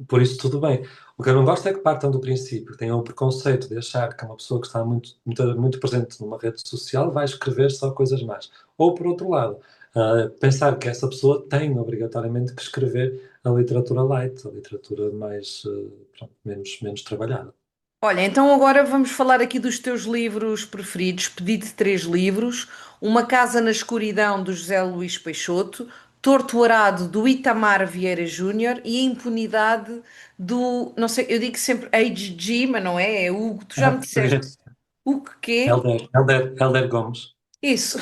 Por isso, tudo bem. O que eu não gosto é que partam do princípio, que tenham o preconceito de achar que uma pessoa que está muito, muito, muito presente numa rede social vai escrever só coisas más. Ou, por outro lado, pensar que essa pessoa tem obrigatoriamente que escrever a literatura light, a literatura mais, pronto, menos trabalhada. Olha, então agora vamos falar aqui dos teus livros preferidos. Pedi-te três livros: Uma Casa na Escuridão, do José Luís Peixoto, Torto Arado, do Itamar Vieira Júnior e A Impunidade do, não sei, eu digo sempre HG, mas não é, é Hugo. Tu já me disseste o que quê? Helder Gomes. Isso.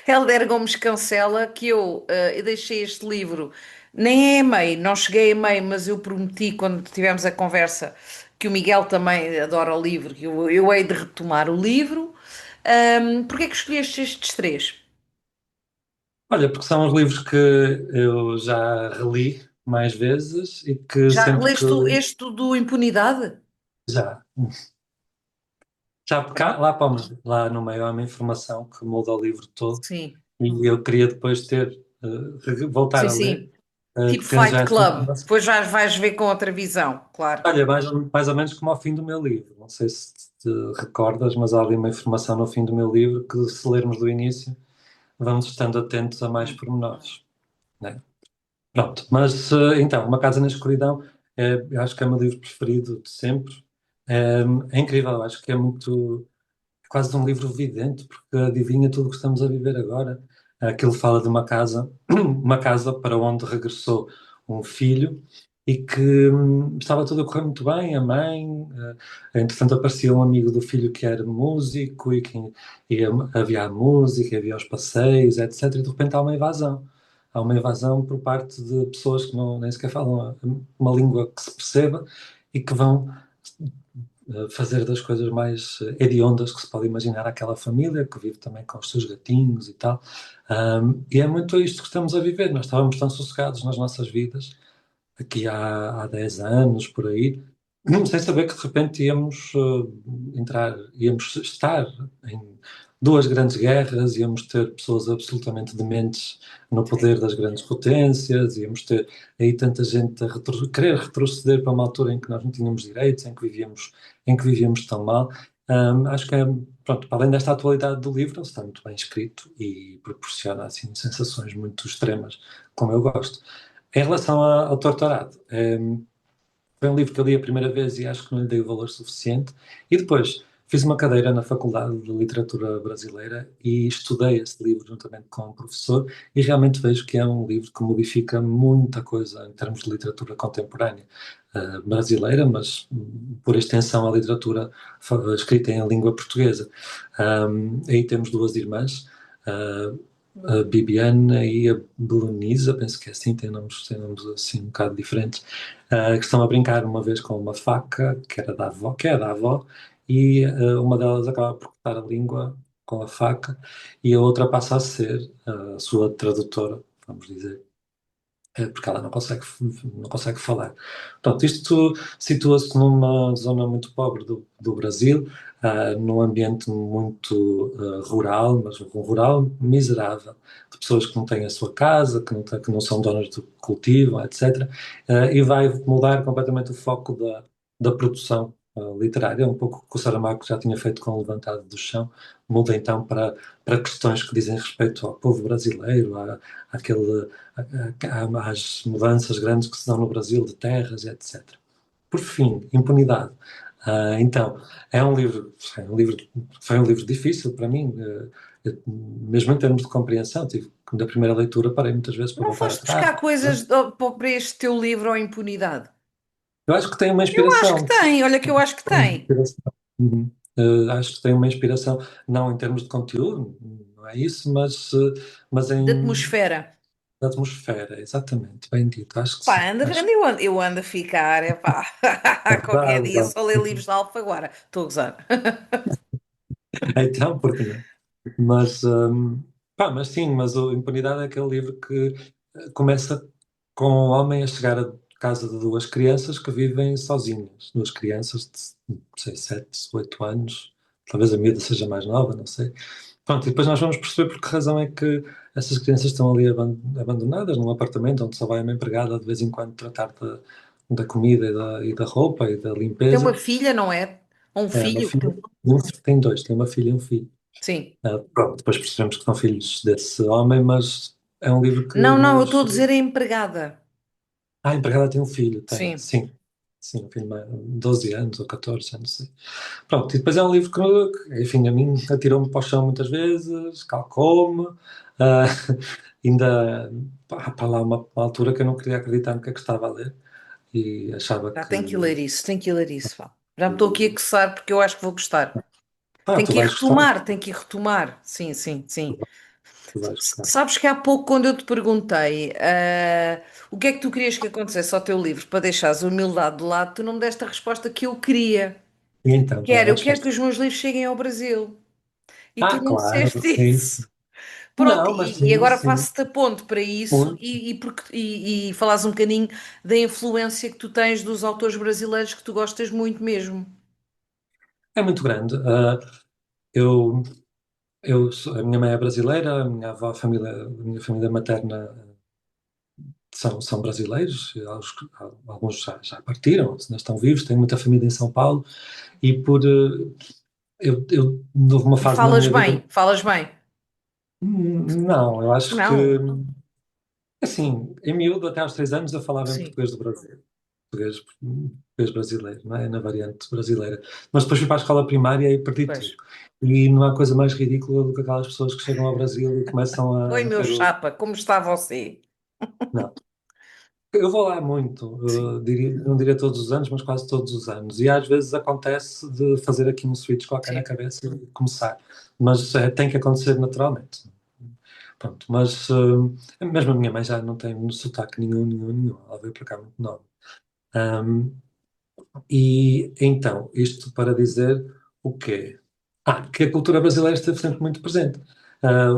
Hélder Gomes Cancela, que eu deixei este livro, nem é a meio, não cheguei a meio, mas eu prometi quando tivemos a conversa que o Miguel também adora o livro, que eu hei de retomar o livro. Porquê é que escolheste estes três? Olha, porque são os livros que eu já reli mais vezes, e que Já sempre que leste este do Impunidade? já, já porque lá no meio há uma informação que muda o livro todo, Sim, e eu queria depois voltar sim, a ler, sim. Tipo tendo já Fight essa Club. informação. Depois já vais ver com outra visão, claro. Olha, mais ou menos como ao fim do meu livro. Não sei se te recordas, mas há ali uma informação no fim do meu livro que, se lermos do início, vamos estando atentos a mais pormenores, né? Pronto, mas então, Uma Casa na Escuridão, eu acho que é o meu livro preferido de sempre. É incrível, eu acho que é muito. quase de um livro vidente, porque adivinha tudo o que estamos a viver agora. Aquilo fala de uma casa, uma casa para onde regressou um filho e que estava tudo a correr muito bem, a mãe, entretanto aparecia um amigo do filho que era músico e havia a música, havia os passeios, etc. E de repente há uma invasão. Há uma invasão por parte de pessoas que não, nem sequer falam uma língua que se perceba e que vão fazer das coisas mais hediondas que se pode imaginar àquela família, que vive também com os seus gatinhos e tal. E é muito isto que estamos a viver. Nós estávamos tão sossegados nas nossas vidas, aqui há 10 anos, por aí, sem saber que de repente íamos estar em duas grandes guerras, íamos ter pessoas absolutamente dementes no Sim. poder das grandes potências, íamos ter aí tanta gente a querer retroceder para uma altura em que nós não tínhamos direitos, em que vivíamos tão mal. Acho que pronto, para além desta atualidade do livro, ele está muito bem escrito e proporciona assim sensações muito extremas, como eu gosto. Em relação ao Torturado, foi um livro que eu li a primeira vez e acho que não lhe dei o valor suficiente. E depois fiz uma cadeira na Faculdade de Literatura Brasileira e estudei esse livro juntamente com um professor e realmente vejo que é um livro que modifica muita coisa em termos de literatura contemporânea brasileira, mas por extensão a literatura escrita em língua portuguesa. Aí temos duas irmãs, a Bibiana e a Belonisa, penso que é assim, têm nomes assim um bocado diferentes, que estão a brincar uma vez com uma faca, que era da avó, que é da avó, e uma delas acaba por cortar a língua com a faca, e a outra passa a ser a sua tradutora, vamos dizer, porque ela não consegue falar. Portanto, isto situa-se numa zona muito pobre do Brasil, num ambiente muito rural, mas um rural miserável, de pessoas que não têm a sua casa, que não são donas de cultivo, etc. E vai mudar completamente o foco da produção literária, um pouco o que o Saramago já tinha feito com o Levantado do Chão, muda então para questões que dizem respeito ao povo brasileiro, àquele às mudanças grandes que se dão no Brasil de terras, etc. Por fim, impunidade. Então, foi um livro difícil para mim, mesmo em termos de compreensão. Na primeira leitura parei muitas vezes para Não voltar foste atrás. buscar coisas para este teu livro ou impunidade? Eu acho que tem uma Eu acho que inspiração. tem, olha que eu acho que Tem uma tem. inspiração. Uhum. Acho que tem uma inspiração, não em termos de conteúdo, não é isso, mas De em atmosfera. atmosfera, exatamente, bem dito, acho que sim. Pá, Acho eu ando a ficar, é pá, que é qualquer verdade, dia verdade. só ler livros de Alfa agora. Estou a gozar. Então, por que não? Mas, mas sim, mas o Impunidade é aquele livro que começa com um homem a chegar à casa de duas crianças que vivem sozinhas. Duas crianças de, não sei, 7, 8 anos. Talvez a miúda seja mais nova, não sei. Pronto, e depois nós vamos perceber por que razão é que essas crianças estão ali abandonadas num apartamento onde só vai uma empregada de vez em quando tratar da comida e da roupa e da Tem uma limpeza. filha, não é? Ou um É uma filho? filha, tem dois, tem uma filha e um filho. Sim. Pronto, depois percebemos que são filhos desse homem, mas é um livro que Não, não, eu estou nos. a dizer a empregada. A empregada tem um filho, tem, Sim. sim. Sim, um filho de 12 anos ou 14 anos, sei. Pronto, e depois é um livro que, enfim, a mim atirou-me para o chão muitas vezes, calcou-me, ah, ainda para lá uma altura que eu não queria acreditar no que é que estava a ler e achava Já que. tenho que ler isso, tenho que ler isso, pá. Já me estou aqui a coçar porque eu acho que vou gostar. Tenho Tu que ir vais gostar, retomar, tenho que ir retomar. Sim, sim, sim. tu vais gostar. Sabes que há pouco, quando eu te perguntei o que é que tu querias que acontecesse ao teu livro para deixares a humildade de lado, tu não me deste a resposta que eu queria. E então, Que qual era, era a eu quero que resposta? os meus livros cheguem ao Brasil. E tu não Claro, disseste sim. isso. Pronto, Não, mas e sim, agora sim. passo-te a ponto para isso Muito. e falares um bocadinho da influência que tu tens dos autores brasileiros que tu gostas muito mesmo. É muito grande. Eu, a minha mãe é brasileira, a minha avó, a minha família materna são brasileiros, alguns já partiram, se não estão vivos, tenho muita família em São Paulo e eu houve uma E fase na minha vida. falas bem. Não, eu acho que, Não, assim, em miúdo, até aos 6 anos, eu falava em sim. português do Brasil. Português português brasileiro, não é? Na variante brasileira. Mas depois fui para a escola primária e perdi Pois. tudo. E não há coisa mais ridícula do que aquelas pessoas que chegam ao Brasil e começam Oi, a meu ter o. chapa, como está você? Não. Eu vou lá muito, Sim, não diria todos os anos, mas quase todos os anos. E às vezes acontece de fazer aqui um switch qualquer na sim. cabeça e começar. Mas tem que acontecer naturalmente. Pronto, mas mesmo a minha mãe já não tem sotaque nenhum. Ela veio para cá muito nova. Um, e então, isto para dizer o quê? Que a cultura brasileira esteve sempre muito presente.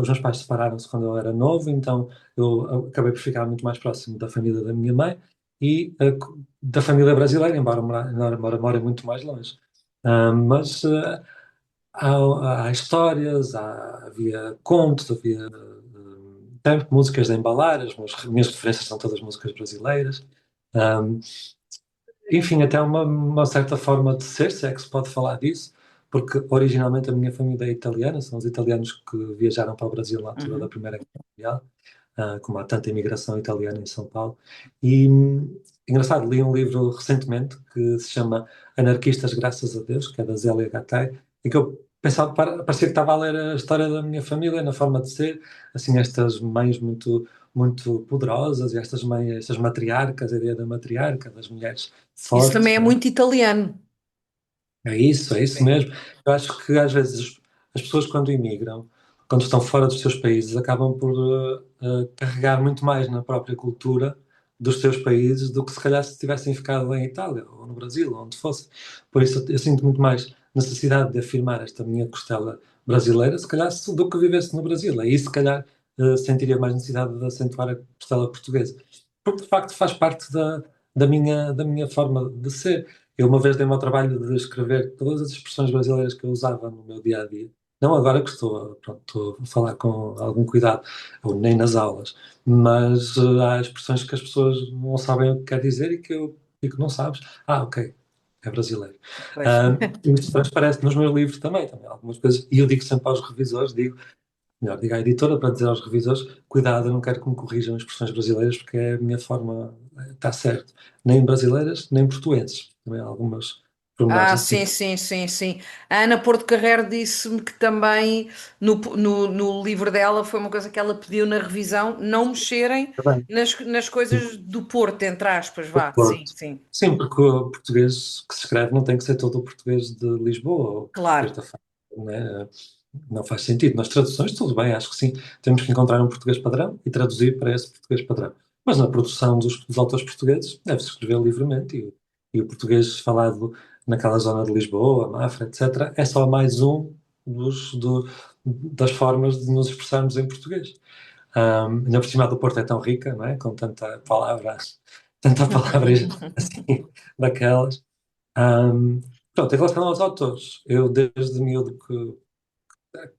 Os meus pais separaram-se quando eu era novo, então eu acabei por ficar muito mais próximo da família da minha mãe e da família brasileira, embora more muito mais longe. Mas há histórias, havia contos, havia tempo, músicas de embalar, minhas referências são todas músicas brasileiras. Um, Enfim, até uma certa forma de ser, se é que se pode falar disso, porque originalmente a minha família é italiana, são os italianos que viajaram para o Brasil na altura da Uhum. Primeira Guerra Mundial, como há tanta imigração italiana em São Paulo. E, engraçado, li um livro recentemente que se chama Anarquistas Graças a Deus, que é da Zélia Gattai, e que eu pensava, parecia que estava a ler a história da minha família, na forma de ser, assim, estas mães muito poderosas, e estas mães, estas matriarcas, a ideia da matriarca, das mulheres Isso também fortes, é não é? muito italiano. É isso Sim. mesmo. Eu acho que às vezes as pessoas quando imigram, quando estão fora dos seus países, acabam por carregar muito mais na própria cultura dos seus países do que se calhar se tivessem ficado em Itália ou no Brasil, ou onde fosse. Por isso eu sinto muito mais necessidade de afirmar esta minha costela brasileira, se calhar do que vivesse no Brasil. Aí se calhar sentiria mais necessidade de acentuar a costela portuguesa. Porque de facto faz parte da minha forma de ser. Eu uma vez dei-me ao trabalho de escrever todas as expressões brasileiras que eu usava no meu dia a dia. Não agora que estou a falar com algum cuidado, ou nem nas aulas, mas há expressões que as pessoas não sabem o que quer dizer e que eu digo que não sabes. Ok, é brasileiro. Pois. Isto transparece nos meus livros também algumas coisas. E eu digo sempre aos revisores, melhor, digo à editora para dizer aos revisores, cuidado, eu não quero que me corrijam expressões brasileiras porque é a minha forma, está certo. Nem brasileiras, nem portuenses. Também há algumas pormenores Sim, assim. sim, sim, sim. A Ana Porto Carrero disse-me que também no livro dela foi uma coisa que ela pediu na revisão, não mexerem Está bem. nas coisas do Porto, entre aspas, Do vá. Sim, Porto. sim. Sim, porque o português que se escreve não tem que ser todo o português de Lisboa ou o português Claro. da Fábrica, não é? Não faz sentido. Nas traduções, tudo bem, acho que sim. Temos que encontrar um português padrão e traduzir para esse português padrão. Mas na produção dos autores portugueses, deve-se escrever livremente e o português falado naquela zona de Lisboa, Mafra, etc., é só mais um das formas de nos expressarmos em português. Ainda por cima do Porto é tão rica, não é? Com tanta palavras assim, daquelas. Um, Pronto, em relação aos autores, eu desde miúdo que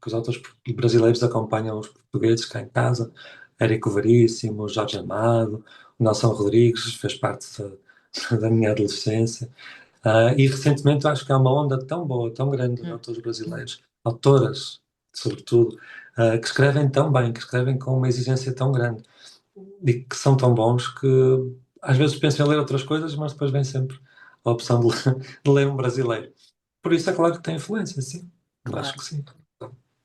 os autores brasileiros acompanham os portugueses cá em casa, Érico Veríssimo, Jorge Amado, o Nelson Rodrigues fez parte da minha adolescência. E recentemente eu acho que há uma onda tão boa, tão grande de Hum, autores brasileiros, autoras, sobretudo, que escrevem tão bem, que escrevem com uma exigência tão grande e que são tão bons que às vezes penso em ler outras coisas, mas depois vem sempre a opção de ler um brasileiro. Por isso é claro que tem influência, sim. Acho claro. que sim.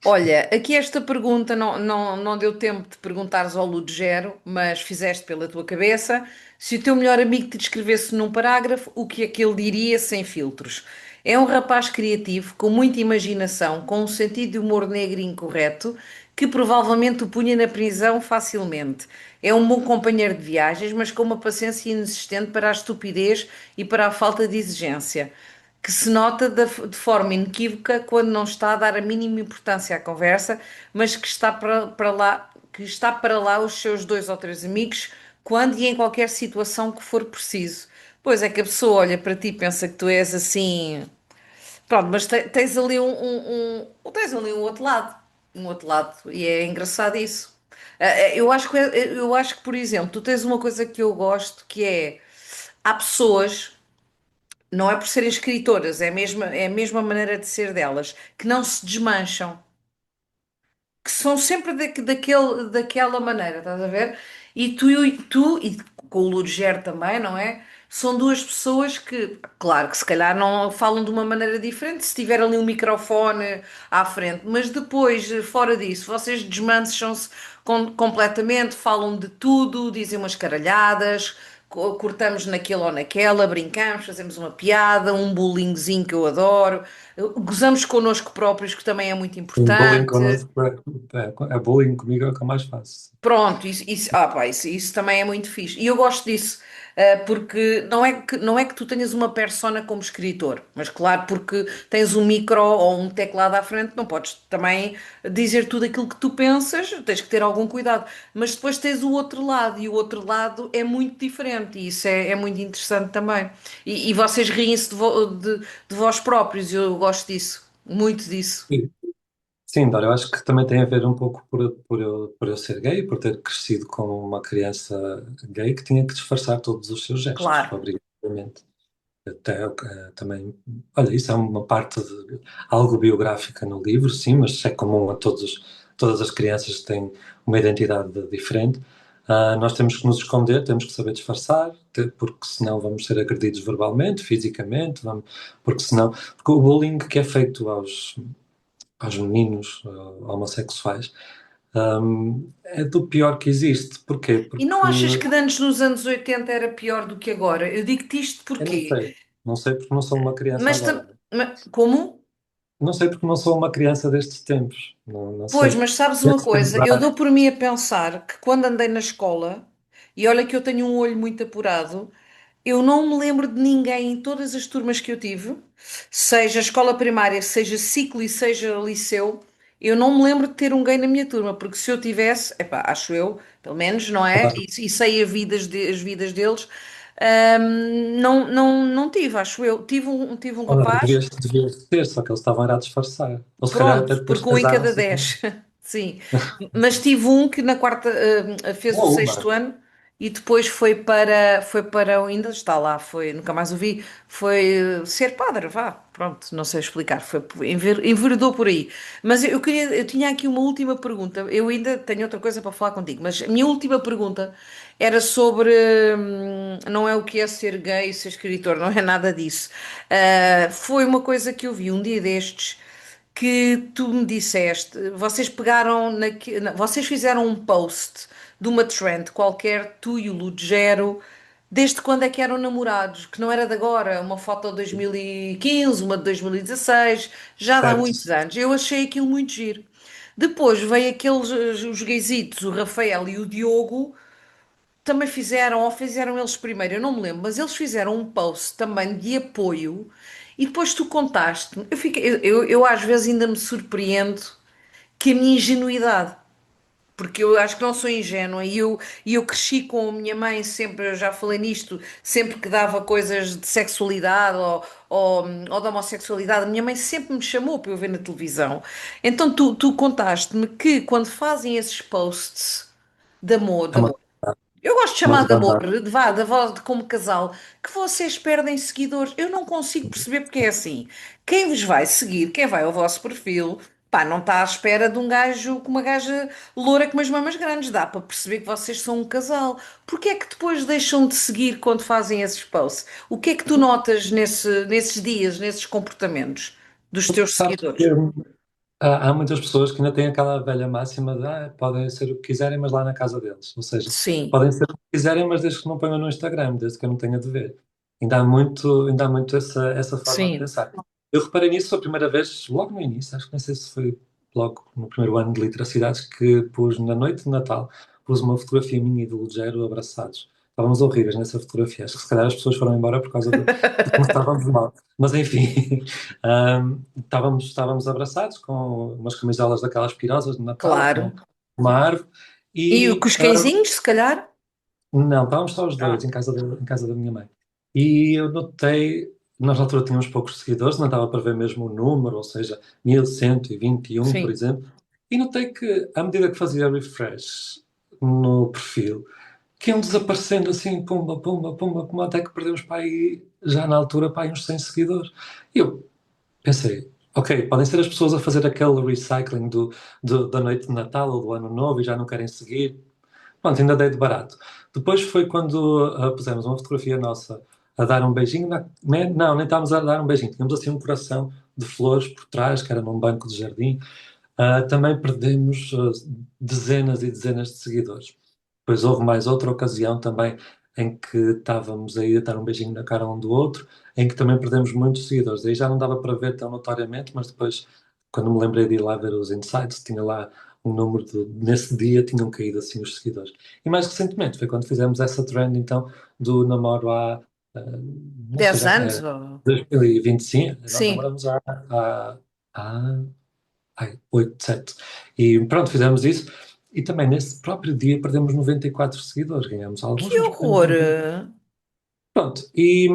Olha, aqui esta pergunta não deu tempo de perguntares ao Ludgero, mas fizeste pela tua cabeça. Se o teu melhor amigo te descrevesse num parágrafo, o que é que ele diria sem filtros? É um rapaz criativo, com muita imaginação, com um sentido de humor negro e incorreto, que provavelmente o punha na prisão facilmente. É um bom companheiro de viagens, mas com uma paciência inexistente para a estupidez e para a falta de exigência que se nota de forma inequívoca quando não está a dar a mínima importância à conversa, mas que está para lá os seus dois ou três amigos quando e em qualquer situação que for preciso. Pois é que a pessoa olha para ti e pensa que tu és assim. Pronto, mas tens ali tens ali um outro lado, e é engraçado isso. Eu acho que, por exemplo, tu tens uma coisa que eu gosto que é há pessoas não é por serem escritoras, é a mesma maneira de ser delas, que não se desmancham, que são sempre daquela maneira, estás a ver? E tu e com o Lugero também, não é? São duas pessoas que, claro, que se calhar não falam de uma maneira diferente se tiver ali um microfone à frente, mas depois, fora disso, vocês desmancham-se completamente, falam de tudo, dizem umas caralhadas, cortamos naquele ou naquela, brincamos, fazemos uma piada, um bullyingzinho que eu adoro, gozamos connosco próprios, que também é muito Um bullying importante. connosco, bullying comigo é o que eu mais faço. Pronto, isso também é muito fixe. E eu gosto disso, porque não é que tu tenhas uma persona como escritor, mas claro, porque tens um micro ou um teclado à frente, não podes também dizer tudo aquilo que tu pensas, tens que ter algum cuidado. Mas depois tens o outro lado, e o outro lado é muito diferente, e isso é muito interessante também. E vocês riem-se de vós próprios, eu gosto disso, muito disso. Sim, sim, Dora, eu acho que também tem a ver um pouco por eu ser gay, por ter crescido com uma criança gay que tinha que disfarçar todos os seus gestos, Claro. obrigatoriamente. Até, também, olha, isso é uma parte de algo biográfica no livro, sim, mas é comum a todas as crianças que têm uma identidade diferente. Nós temos que nos esconder, temos que saber disfarçar, porque senão vamos ser agredidos verbalmente, fisicamente, porque o bullying que é feito aos meninos homossexuais, é do pior que existe. Porquê? E não Porque achas que de antes nos anos 80 era pior do que agora? Eu digo-te isto eu não porquê? sei, não sei porque não sou uma criança Mas, agora. como? Não sei porque não sou uma criança destes tempos. Não Pois, sei. mas sabes uma Desses coisa? tempos Eu dou por mim a pensar que quando andei na escola, e olha que eu tenho um olho muito apurado, eu não me lembro de ninguém em todas as turmas que eu tive, seja escola primária, seja ciclo e seja liceu, eu não me lembro de ter um gay na minha turma, porque se eu tivesse, epá, acho eu, pelo menos, não é? E sei as vidas deles, não tive, acho eu. Tive um rapaz. devias ter, só que eles estavam era a disfarçar. Ou se calhar até Pronto, depois porque um em cada casaram-se. 10. Sim. Mas tive um que na quarta, fez o Ou uma. sexto ano e depois ainda está lá, nunca mais o vi, foi ser padre, vá. Pronto, não sei explicar, enveredou por aí. Mas eu tinha aqui uma última pergunta. Eu ainda tenho outra coisa para falar contigo, mas a minha última pergunta era sobre, não é o que é ser gay, ser escritor, não é nada disso. Foi uma coisa que eu vi um dia destes que tu me disseste, vocês fizeram um post de uma trend qualquer, tu e o Lugero, desde quando é que eram namorados? Que não era de agora, uma foto de 2015, uma de 2016, já dá Certo. muitos anos. Eu achei aquilo muito giro. Depois veio aqueles, os gaysitos, o Rafael e o Diogo, também fizeram, ou fizeram eles primeiro, eu não me lembro, mas eles fizeram um post também de apoio e depois tu contaste-me. Eu às vezes ainda me surpreendo que a minha ingenuidade, porque eu acho que não sou ingênua e eu cresci com a minha mãe sempre, eu já falei nisto, sempre que dava coisas de sexualidade ou de homossexualidade, a minha mãe sempre me chamou para eu ver na televisão. Então tu contaste-me que quando fazem esses posts É uma, eu gosto de uma chamar de amor, verdade. de voz de como casal, que vocês perdem seguidores. Eu não consigo perceber porque é assim. Quem vos vai seguir, quem vai ao vosso perfil, pá, não está à espera de um gajo com uma gaja loura com umas mamas grandes. Dá para perceber que vocês são um casal. Porquê é que depois deixam de seguir quando fazem esses posts? O que é que tu notas nesses dias, nesses comportamentos dos teus Sabes que seguidores? há muitas pessoas que ainda têm aquela velha máxima de podem ser o que quiserem, mas lá na casa deles. Ou seja, Sim, podem ser o que quiserem, mas desde que não ponham no Instagram, desde que eu não tenha de ver. Ainda há muito essa forma de sim. pensar. Eu reparei nisso a primeira vez, logo no início, acho que não sei se foi logo no primeiro ano de Literacidades, que pus na noite de Natal, pus uma fotografia minha e do Lugero abraçados. Estávamos horríveis nessa fotografia. Acho que se calhar as pessoas foram embora por causa de como estávamos mal. Mas enfim, estávamos abraçados com umas camisolas daquelas pirosas de Natal, com Claro. uma árvore, E e com os cãezinhos, se calhar? não, estávamos só os dois Ah, em casa da minha mãe. E eu notei, nós na altura tínhamos poucos seguidores, não dava para ver mesmo o número, ou seja, 1121, por sim. exemplo, e notei que, à medida que fazia refresh no perfil, que iam desaparecendo assim, pumba, pumba, pumba, pumba, até que perdemos para aí, já na altura, para aí uns 100 seguidores. E eu pensei, ok, podem ser as pessoas a fazer aquele recycling da noite de Natal ou do Ano Novo e já não querem seguir, Pronto, ainda dei de barato. Depois foi quando pusemos uma fotografia nossa a dar um beijinho. Não, nem estávamos a dar um beijinho. Tínhamos assim um coração de flores por trás, que era num banco de jardim. Também perdemos dezenas e dezenas de seguidores. Depois houve mais outra ocasião também em que estávamos aí a dar um beijinho na cara um do outro, em que também perdemos muitos seguidores. Aí já não dava para ver tão notoriamente, mas depois, quando me lembrei de ir lá ver os insights, tinha lá um número de. Nesse dia tinham caído assim os seguidores. E mais recentemente foi quando fizemos essa trend então do namoro há. Não sei, 10 já anos? é 2025, nós Sim. namoramos há 8, 7. E pronto, fizemos isso. E também nesse próprio dia perdemos 94 seguidores. Ganhamos alguns, Que mas perdemos horror! 90. Pronto. E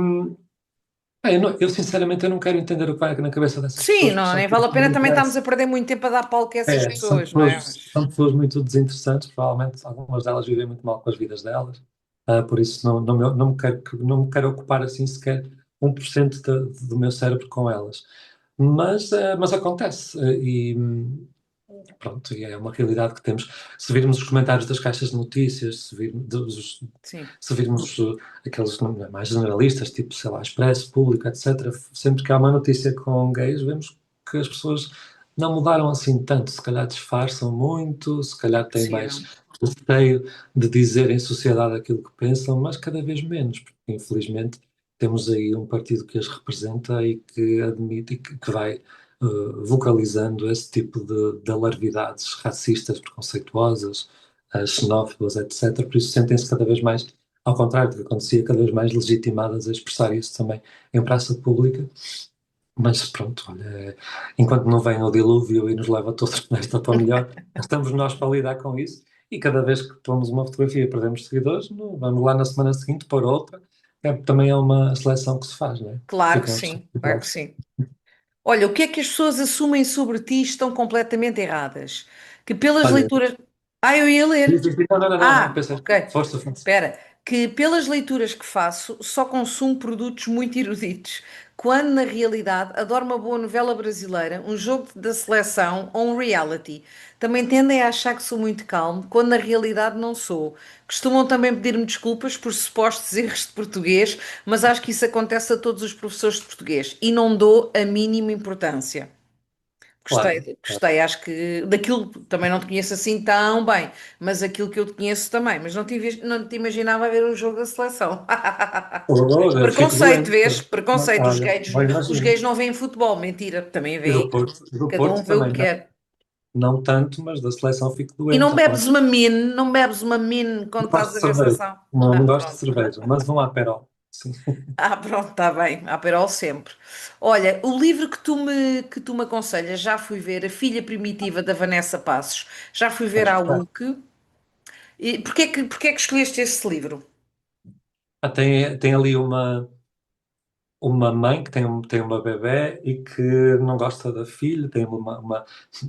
eu, sinceramente eu não quero entender o que vai na cabeça dessas Sim, pessoas, porque não, são nem pessoas vale a que não pena também estarmos interessam. a perder muito tempo a dar palco a essas São pessoas, não é? pessoas, são pessoas muito desinteressantes, provavelmente algumas delas vivem muito mal com as vidas delas. Por isso não me quero ocupar assim sequer 1% do meu cérebro com elas. Mas acontece. Pronto, e é uma realidade que temos. Se virmos os comentários das caixas de notícias, Sim, se virmos aqueles não é, mais generalistas, tipo, sei lá, Expresso, Público, etc., sempre que há uma notícia com gays, vemos que as pessoas não mudaram assim tanto. Se calhar disfarçam muito, se calhar têm mais seguiram. receio de dizer em sociedade aquilo que pensam, mas cada vez menos, porque infelizmente temos aí um partido que as representa e que admite e que vai vocalizando esse tipo de alarvidades racistas, preconceituosas, xenófobas, etc. Por isso sentem-se cada vez mais, ao contrário do que acontecia, cada vez mais legitimadas a expressar isso também em praça pública. Mas pronto, olha, enquanto não vem o dilúvio e nos leva todos nesta para melhor, estamos nós para lidar com isso. E cada vez que tomamos uma fotografia e perdemos seguidores, vamos lá na semana seguinte para outra. Também é uma seleção que se faz, não é? Claro que Ficam estes sim, claro que seguidores. sim. Olha, o que é que as pessoas assumem sobre ti estão completamente erradas? Que pelas Olha, leituras. Ah, eu ia ler. não, não, não, não, não, Ah, pensa, ok. força, força. Espera, que pelas leituras que faço só consumo produtos muito eruditos, quando na realidade adoro uma boa novela brasileira, um jogo da seleção ou um reality. Também tendem a achar que sou muito calmo, quando na realidade não sou. Costumam também pedir-me desculpas por supostos erros de português, mas acho que isso acontece a todos os professores de português e não dou a mínima importância. Claro, Gostei, claro. gostei, acho que daquilo também não te conheço assim tão bem, mas aquilo que eu te conheço também, mas não te imaginava ver um jogo da seleção. Eu fico Preconceito, doente. vês? Preconceito, Olha, bem os gays imagino. não veem futebol, mentira, também E veem, Do cada um Porto vê o também, que não, quer. não tanto, mas da seleção fico E não doente, opá. bebes uma mine, não bebes uma mine quando Não gosto estás de a ver a cerveja, seleção. não Ah, gosto de pronto. cerveja, mas um Aperol, sim. Ah, pronto, está bem. Aperol sempre. Olha, o livro que tu me aconselhas, já fui ver A Filha Primitiva da Vanessa Passos, já fui ver Acho a que tá. UC. E porquê é que escolheste esse livro? Tem ali uma mãe que tem uma bebé e que não gosta da filha,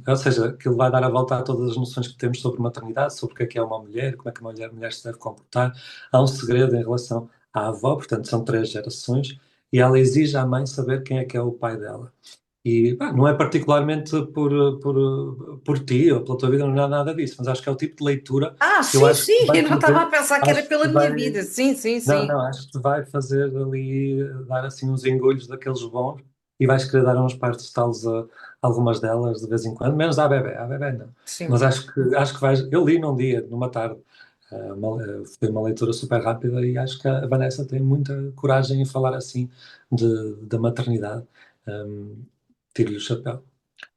ou seja, que ele vai dar a volta a todas as noções que temos sobre maternidade, sobre o que é uma mulher, como é que uma mulher se deve comportar. Há um segredo em relação à avó, portanto são 3 gerações, e ela exige à mãe saber quem é que é o pai dela. E pá, não é particularmente por ti ou pela tua vida, não é nada disso, mas acho que é o tipo de leitura Ah, que eu sim, acho que sim, vai eu não estava a fazer, pensar que era acho pela que minha vai, vida. Sim, sim, não, sim. não, acho que te vai fazer ali, dar assim uns engolhos daqueles bons e vais querer dar uns partes talos a algumas delas de vez em quando, menos à bebé não. Sim. Mas acho que vais, eu li num dia, numa tarde, foi uma leitura super rápida e acho que a Vanessa tem muita coragem em falar assim da maternidade. Tiro-lhe o chapéu.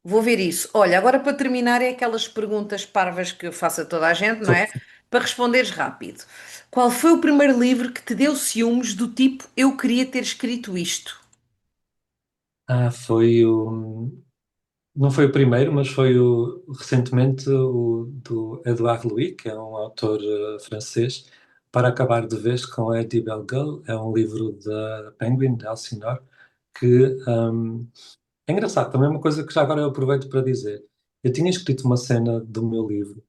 Vou ver isso. Olha, agora para terminar, é aquelas perguntas parvas que eu faço a toda a gente, não é? Para responderes rápido. Qual foi o primeiro livro que te deu ciúmes do tipo eu queria ter escrito isto? Foi o. Não foi o primeiro, mas foi recentemente o do Edouard Louis, que é um autor francês, Para Acabar de Vez com Eddie Bellegueule. É um livro da Penguin, de Elsinore, que é engraçado. Também é uma coisa que já agora eu aproveito para dizer. Eu tinha escrito uma cena do meu livro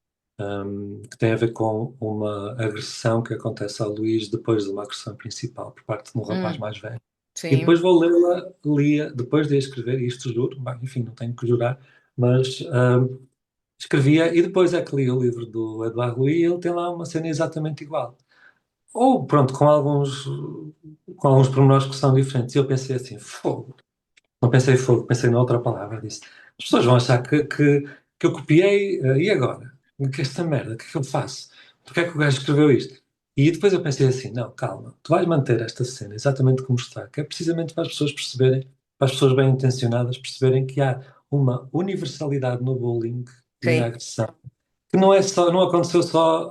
que tem a ver com uma agressão que acontece ao Luís depois de uma agressão principal por parte de um rapaz Hum, mais velho. E sim. depois vou lê-la, lia, depois de a escrever, e isto juro, bem, enfim, não tenho que jurar, mas escrevia e depois é que li o livro do Eduardo Louis e ele tem lá uma cena exatamente igual. Ou, pronto, com alguns pormenores que são diferentes. E eu pensei assim, fogo. Não pensei fogo, pensei noutra palavra. Disse, as pessoas vão achar que eu copiei, e agora? Que esta merda, o que é que eu faço? Porque é que o gajo escreveu isto? E depois eu pensei assim, não, calma, tu vais manter esta cena exatamente como está, que é precisamente para as pessoas perceberem, para as pessoas bem intencionadas perceberem que há uma universalidade no bullying e na Sim. agressão que não é só, não aconteceu só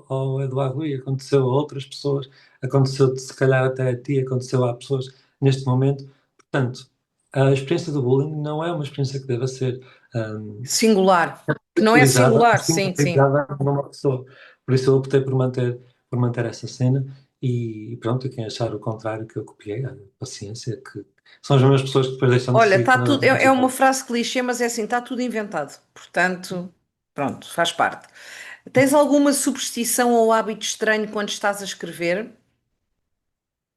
ao Eduardo Rui, aconteceu a outras pessoas, aconteceu se calhar até a ti, aconteceu a pessoas neste momento. Portanto, a experiência do bullying não é uma experiência que deva ser hum, Singular. Que não é utilizada singular, assim sim, sim. utilizada numa pessoa. Por isso eu optei por manter essa cena e pronto, e quem achar o contrário que eu copiei, olha, paciência, que são as mesmas pessoas que depois deixam de Olha, seguir está quando tudo, agora é uma frase clichê, mas é assim, está tudo inventado. Portanto, pronto, faz parte. Tens alguma superstição ou hábito estranho quando estás a escrever?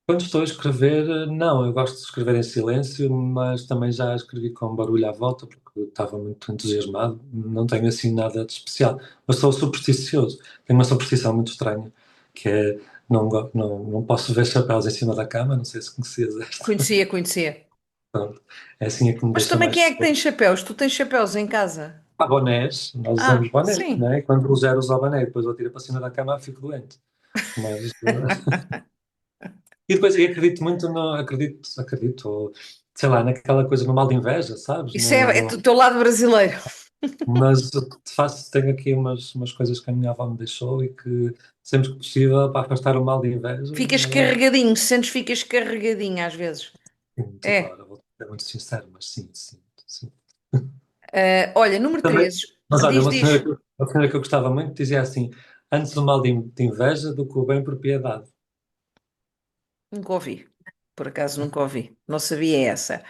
quando estou a escrever, não, eu gosto de escrever em silêncio, mas também já escrevi com barulho à volta, porque estava muito entusiasmado. Não tenho assim nada de especial, mas sou supersticioso. Tenho uma superstição muito estranha, que é não posso ver chapéus em cima da cama, não sei se conhecias esta. Conhecia, conhecia. Pronto, é assim a que me Mas deixa também mais quem é que seguro. tem chapéus? Tu tens chapéus em casa? Há bonés, nós usamos Ah, bonés, sim. não é? Quando o zero usa o boné, depois eu tiro para cima da cama, fico doente. Mas, e depois eu acredito muito acredito, sei lá, naquela coisa no mal de inveja, sabes? Isso é do teu lado brasileiro. Mas de facto tenho aqui umas coisas que a minha avó me deixou e que sempre que possível para afastar o mal de inveja, Ficas ela carregadinho, sentes que ficas carregadinho às vezes. muito É. agora, vou ser muito sincero, mas sim, sim, sim. Olha, número Também, 3. mas olha, Diz, uma senhora, diz. que- uma senhora que eu gostava muito dizia assim, antes o mal de inveja do que o bem propriedade. Nunca ouvi. Por acaso nunca ouvi. Não sabia essa.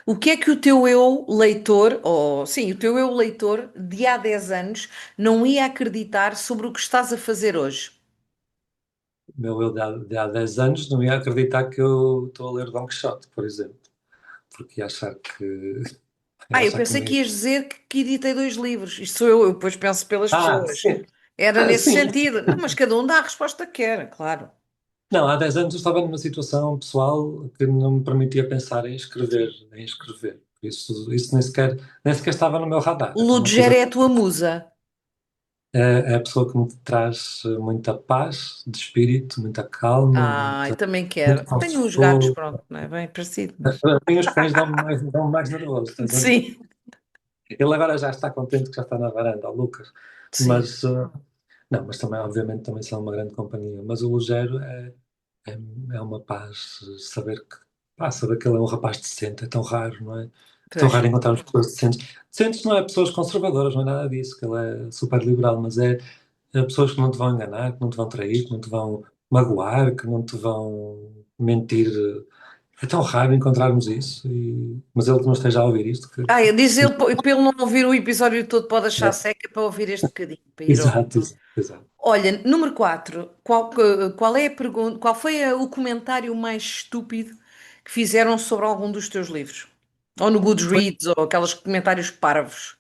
O que é que o teu eu leitor, ou sim, o teu eu leitor de há 10 anos não ia acreditar sobre o que estás a fazer hoje? O meu eu de há 10 anos não ia acreditar que eu estou a ler Don Quixote, por exemplo, porque ia achar que, ia Eu achar que pensei que me... ias dizer que editei 2 livros. Isto sou eu depois penso pelas pessoas. Sim. Era nesse Sim. sentido. Não, mas cada um dá a resposta que quer, claro. Não, há 10 anos eu estava numa situação pessoal que não me permitia pensar em escrever, em escrever. Por isso nem sequer estava no meu radar. Era uma Ludger coisa, é a tua musa. é a pessoa que me traz muita paz de espírito, muita calma, Eu também muito quero. Tenho uns gatos, conforto. pronto, não é bem parecido, A mas. mim os cães dão-me mais nervoso. Estás a ver? Sim, Ele agora já está contente que já está na varanda, o Lucas. sim. Mas, não, mas também, obviamente, também são uma grande companhia. Mas o Lugero é, é uma paz, saber que ele é um rapaz decente, é tão raro, não é? Tão Pois. raro encontrarmos pessoas decentes. Decentes não é pessoas conservadoras, não é nada disso, que ele é super liberal, mas é pessoas que não te vão enganar, que não te vão trair, que não te vão magoar, que não te vão mentir. É tão raro encontrarmos isso, mas ele que não esteja a ouvir isto, que Diz se... ele, para ele não ouvir o episódio todo, pode achar é, seca para ouvir este bocadinho, para ir ouvindo. exato, exato, exato. Olha, número 4. Qual é a pergunta, qual foi o comentário mais estúpido que fizeram sobre algum dos teus livros? Ou no Foi, Goodreads, ou aqueles comentários parvos?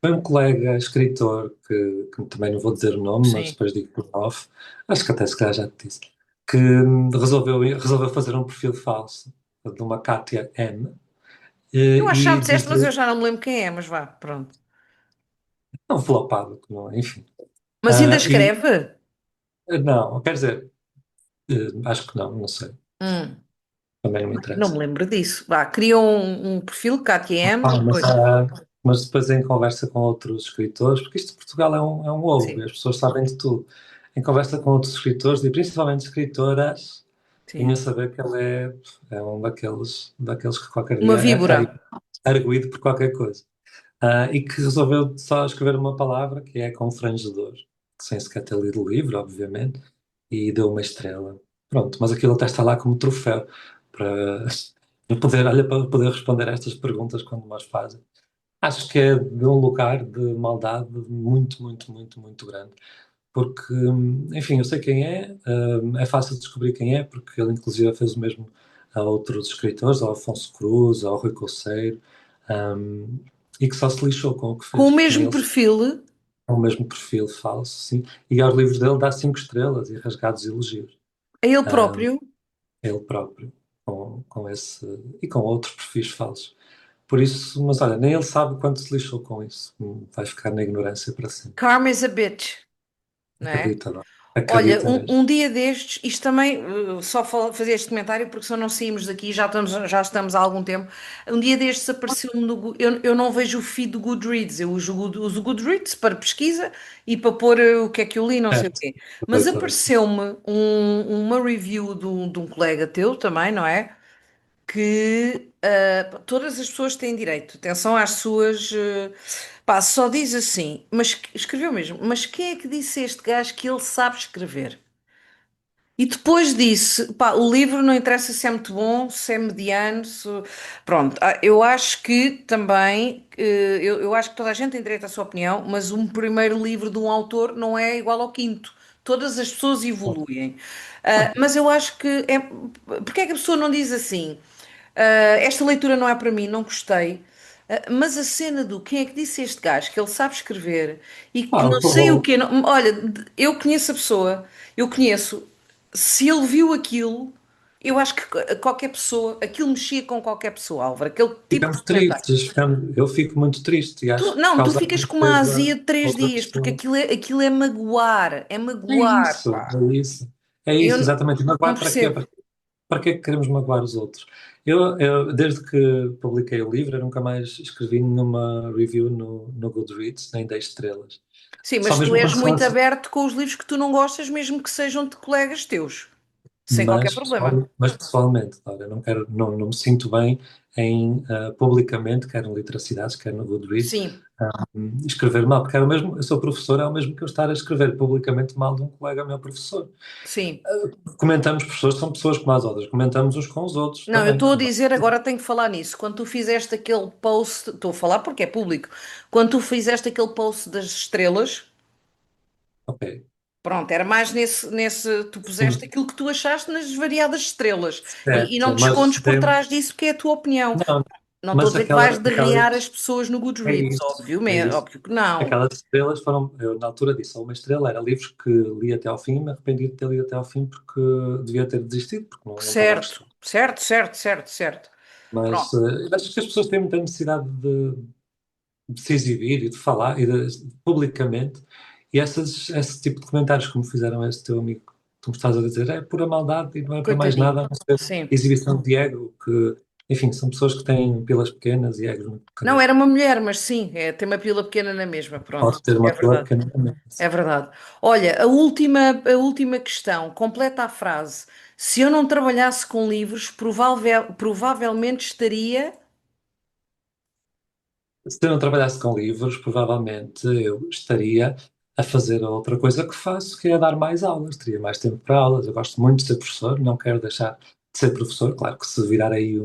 foi um colega escritor, que também não vou dizer o nome, mas Sim. depois digo por off, acho que até se calhar já te disse, que resolveu fazer um perfil falso de uma Kátia M. Eu acho que já me E disseste, mas eu dizer, já não me lembro quem é, mas vá, pronto. não, flopado, que não é, enfim. Mas ainda Ah, e, escreve? não, quer dizer, acho que não, não sei, Hum, também não me não interessa. me lembro disso. Vá, criou um perfil KTM, Ah, mas, depois. ah, mas depois em conversa com outros escritores, porque isto de Portugal é um ovo Sim, e as pessoas sabem de tudo. Em conversa com outros escritores e principalmente escritoras, vinha sim. a saber que ele é um daqueles que qualquer Uma dia é víbora. arguído por qualquer coisa. E que resolveu só escrever uma palavra que é confrangedor, sem sequer ter lido o livro, obviamente, e deu uma estrela. Pronto, mas aquilo até está lá como troféu para para poder responder a estas perguntas quando nós fazem. Acho que é de um lugar de maldade muito, muito, muito, muito grande. Porque, enfim, eu sei quem é fácil descobrir quem é, porque ele inclusive fez o mesmo a outros escritores, ao Afonso Cruz, ao Rui Coceiro, hum, e que só se lixou com o que Com o fez. Nem mesmo ele perfil, tem o mesmo perfil falso, sim. E aos livros dele dá 5 estrelas e rasgados elogios. a ele Ah, próprio. ele próprio, com esse e com outros perfis falsos. Por isso, mas olha, nem ele sabe quanto se lixou com isso. Vai ficar na ignorância para sempre. Karma is a bitch, não é? Acredita, não? Olha, Acredita mesmo. um dia destes, isto também, só fazer este comentário porque senão não saímos daqui, já estamos há algum tempo. Um dia destes apareceu-me no, eu não vejo o feed do Goodreads, eu uso o Goodreads para pesquisa e para pôr o que é que eu li, não sei o Certo. quê. Mas Leitor. apareceu-me uma review de um colega teu também, não é? Que todas as pessoas têm direito, atenção às suas. Pá, só diz assim, mas escreveu mesmo, mas quem é que disse a este gajo que ele sabe escrever? E depois disse, pá, o livro não interessa se é muito bom, se é mediano, pronto. Eu acho que também, eu acho que toda a gente tem direito à sua opinião, mas um primeiro livro de um autor não é igual ao quinto. Todas as pessoas evoluem. Mas eu acho que é, porque é que a pessoa não diz assim, esta leitura não é para mim, não gostei. Mas a cena do quem é que disse a este gajo que ele sabe escrever e que Ah, não sei o quê. Olha, eu conheço a pessoa, eu conheço. Se ele viu aquilo, eu acho que qualquer pessoa, aquilo mexia com qualquer pessoa, Álvaro, aquele tipo de ficamos comentário. tristes, eu fico muito triste e acho que Não, tu causa ficas com uma azia tristeza de a três outra dias, porque pessoa. aquilo é magoar, é É magoar, isso, pá. é isso. É Eu isso, exatamente. E não magoar para quê? percebo. Para que é que queremos magoar os outros? Desde que publiquei o livro, eu nunca mais escrevi nenhuma review no Goodreads, nem dei estrelas. Sim, Só mas tu mesmo és quando se muito lança. aberto com os livros que tu não gostas, mesmo que sejam de colegas teus, sem qualquer problema. Mas pessoalmente, Laura, eu não quero, não me sinto bem em publicamente, quer no Literacidades, quer no Goodreads, Sim, escrever mal, porque eu sou professor, é o mesmo que eu estar a escrever publicamente mal de um colega meu professor. sim. Comentamos, professores são pessoas como as outras, comentamos uns com os outros Não, eu também. estou a dizer, agora tenho que falar nisso. Quando tu fizeste aquele post, estou a falar porque é público. Quando tu fizeste aquele post das estrelas, Ok. pronto, era mais tu puseste Sim, aquilo que tu achaste nas variadas estrelas. E não certo, te mas escondes por trás disso porque é a tua opinião. não, Não estou a mas dizer que vais aquelas, derrear as pessoas no é Goodreads, isso, é obviamente, isso. óbvio que não. Aquelas estrelas foram, eu na altura disse, uma estrela era livros que li até ao fim, me arrependi de ter lido até ao fim porque devia ter desistido, porque não estava a Certo, gostar. certo, certo, certo, certo. Mas Pronto, acho que as pessoas têm muita necessidade de se exibir e de falar publicamente, e esse tipo de comentários, como fizeram a esse teu amigo, que tu me estás a dizer, é pura maldade e não é para mais coitadinho. nada a não ser Sim. exibição de ego, que, enfim, são pessoas que têm pilas pequenas e egos muito Não, era pequeninos. uma mulher, mas sim, tem uma pila pequena na mesma, pronto. Pode ter É uma pila verdade. pequena também. É verdade. Olha, a última questão, completa a frase. Se eu não trabalhasse com livros, provavelmente estaria. Se eu não trabalhasse com livros, provavelmente eu estaria a fazer outra coisa que faço, que é dar mais aulas, teria mais tempo para aulas. Eu gosto muito de ser professor, não quero deixar de ser professor. Claro que se virar aí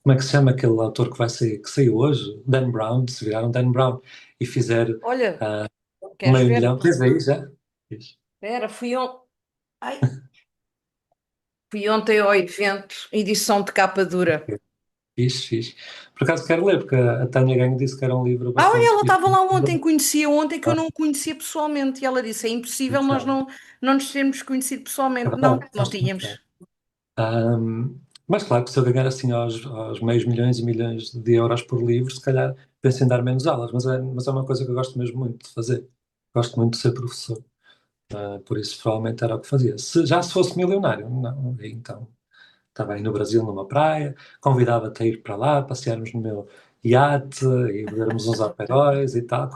como é que se chama aquele autor que vai sair, que saiu hoje? Dan Brown, se virar um Dan Brown e fizer Olha, ah, queres meio ver? milhão, tens aí já? Fiz, Espera, Ai, fui ontem ao evento, edição de capa dura. fiz. Por acaso quero ler, porque a Tânia Ganho disse que era um livro Olha, bastante ela estava lá ontem, difícil. conhecia ontem que eu Ah, não conhecia pessoalmente. E ela disse: é impossível nós então, não nos termos conhecido é pessoalmente. Não, verdade, não acho muito bem. tínhamos. Mas claro que se eu ganhar assim aos meios milhões e milhões de euros por livro, se calhar penso em dar menos aulas, mas é uma coisa que eu gosto mesmo muito de fazer. Gosto muito de ser professor. Por isso provavelmente era o que fazia. Se fosse milionário, não, aí então estava aí no Brasil numa praia, convidava-te a ir para lá, passearmos no meu iate e bebermos uns aperóis e tal,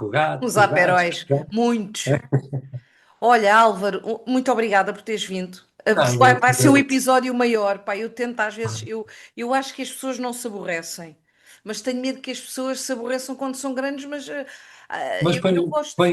Uns com os gatos. aperóis, muitos. Olha, Álvaro, muito obrigada por teres vindo. Não, Vai, eu vai que ser o agradeço. episódio maior, pá. Eu tento às vezes, eu acho que as pessoas não se aborrecem, mas tenho medo que as pessoas se aborreçam quando são grandes, mas Mas eu gosto. põe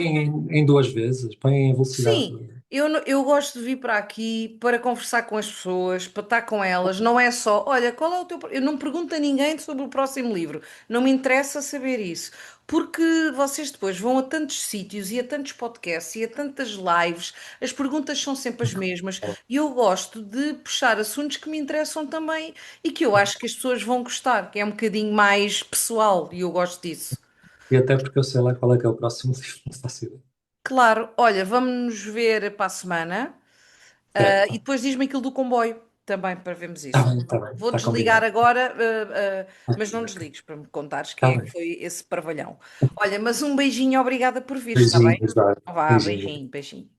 em duas vezes, põe em velocidade. Sim, eu gosto de vir para aqui para conversar com as pessoas, para estar com elas. Não é só, olha, qual é o teu. Eu não pergunto a ninguém sobre o próximo livro. Não me interessa saber isso. Porque vocês depois vão a tantos sítios e a tantos podcasts e a tantas lives, as perguntas são sempre as mesmas. E eu gosto de puxar assuntos que me interessam também e que eu acho que as pessoas vão gostar, que é um bocadinho mais pessoal e eu gosto disso. E até porque eu sei lá qual é que é o próximo livro, não faço ideia. Claro, olha, vamos nos ver para a semana. E Certo. depois diz-me aquilo do comboio, também para vermos isso. Está bem, Vou está desligar combinado. agora, mas não Ok, desligues para me contares está quem é que bem. foi esse parvalhão. Olha, mas um beijinho, obrigada por vires, está bem? Beijinhos, Eduardo. Vá, Beijinhos. beijinho, beijinho.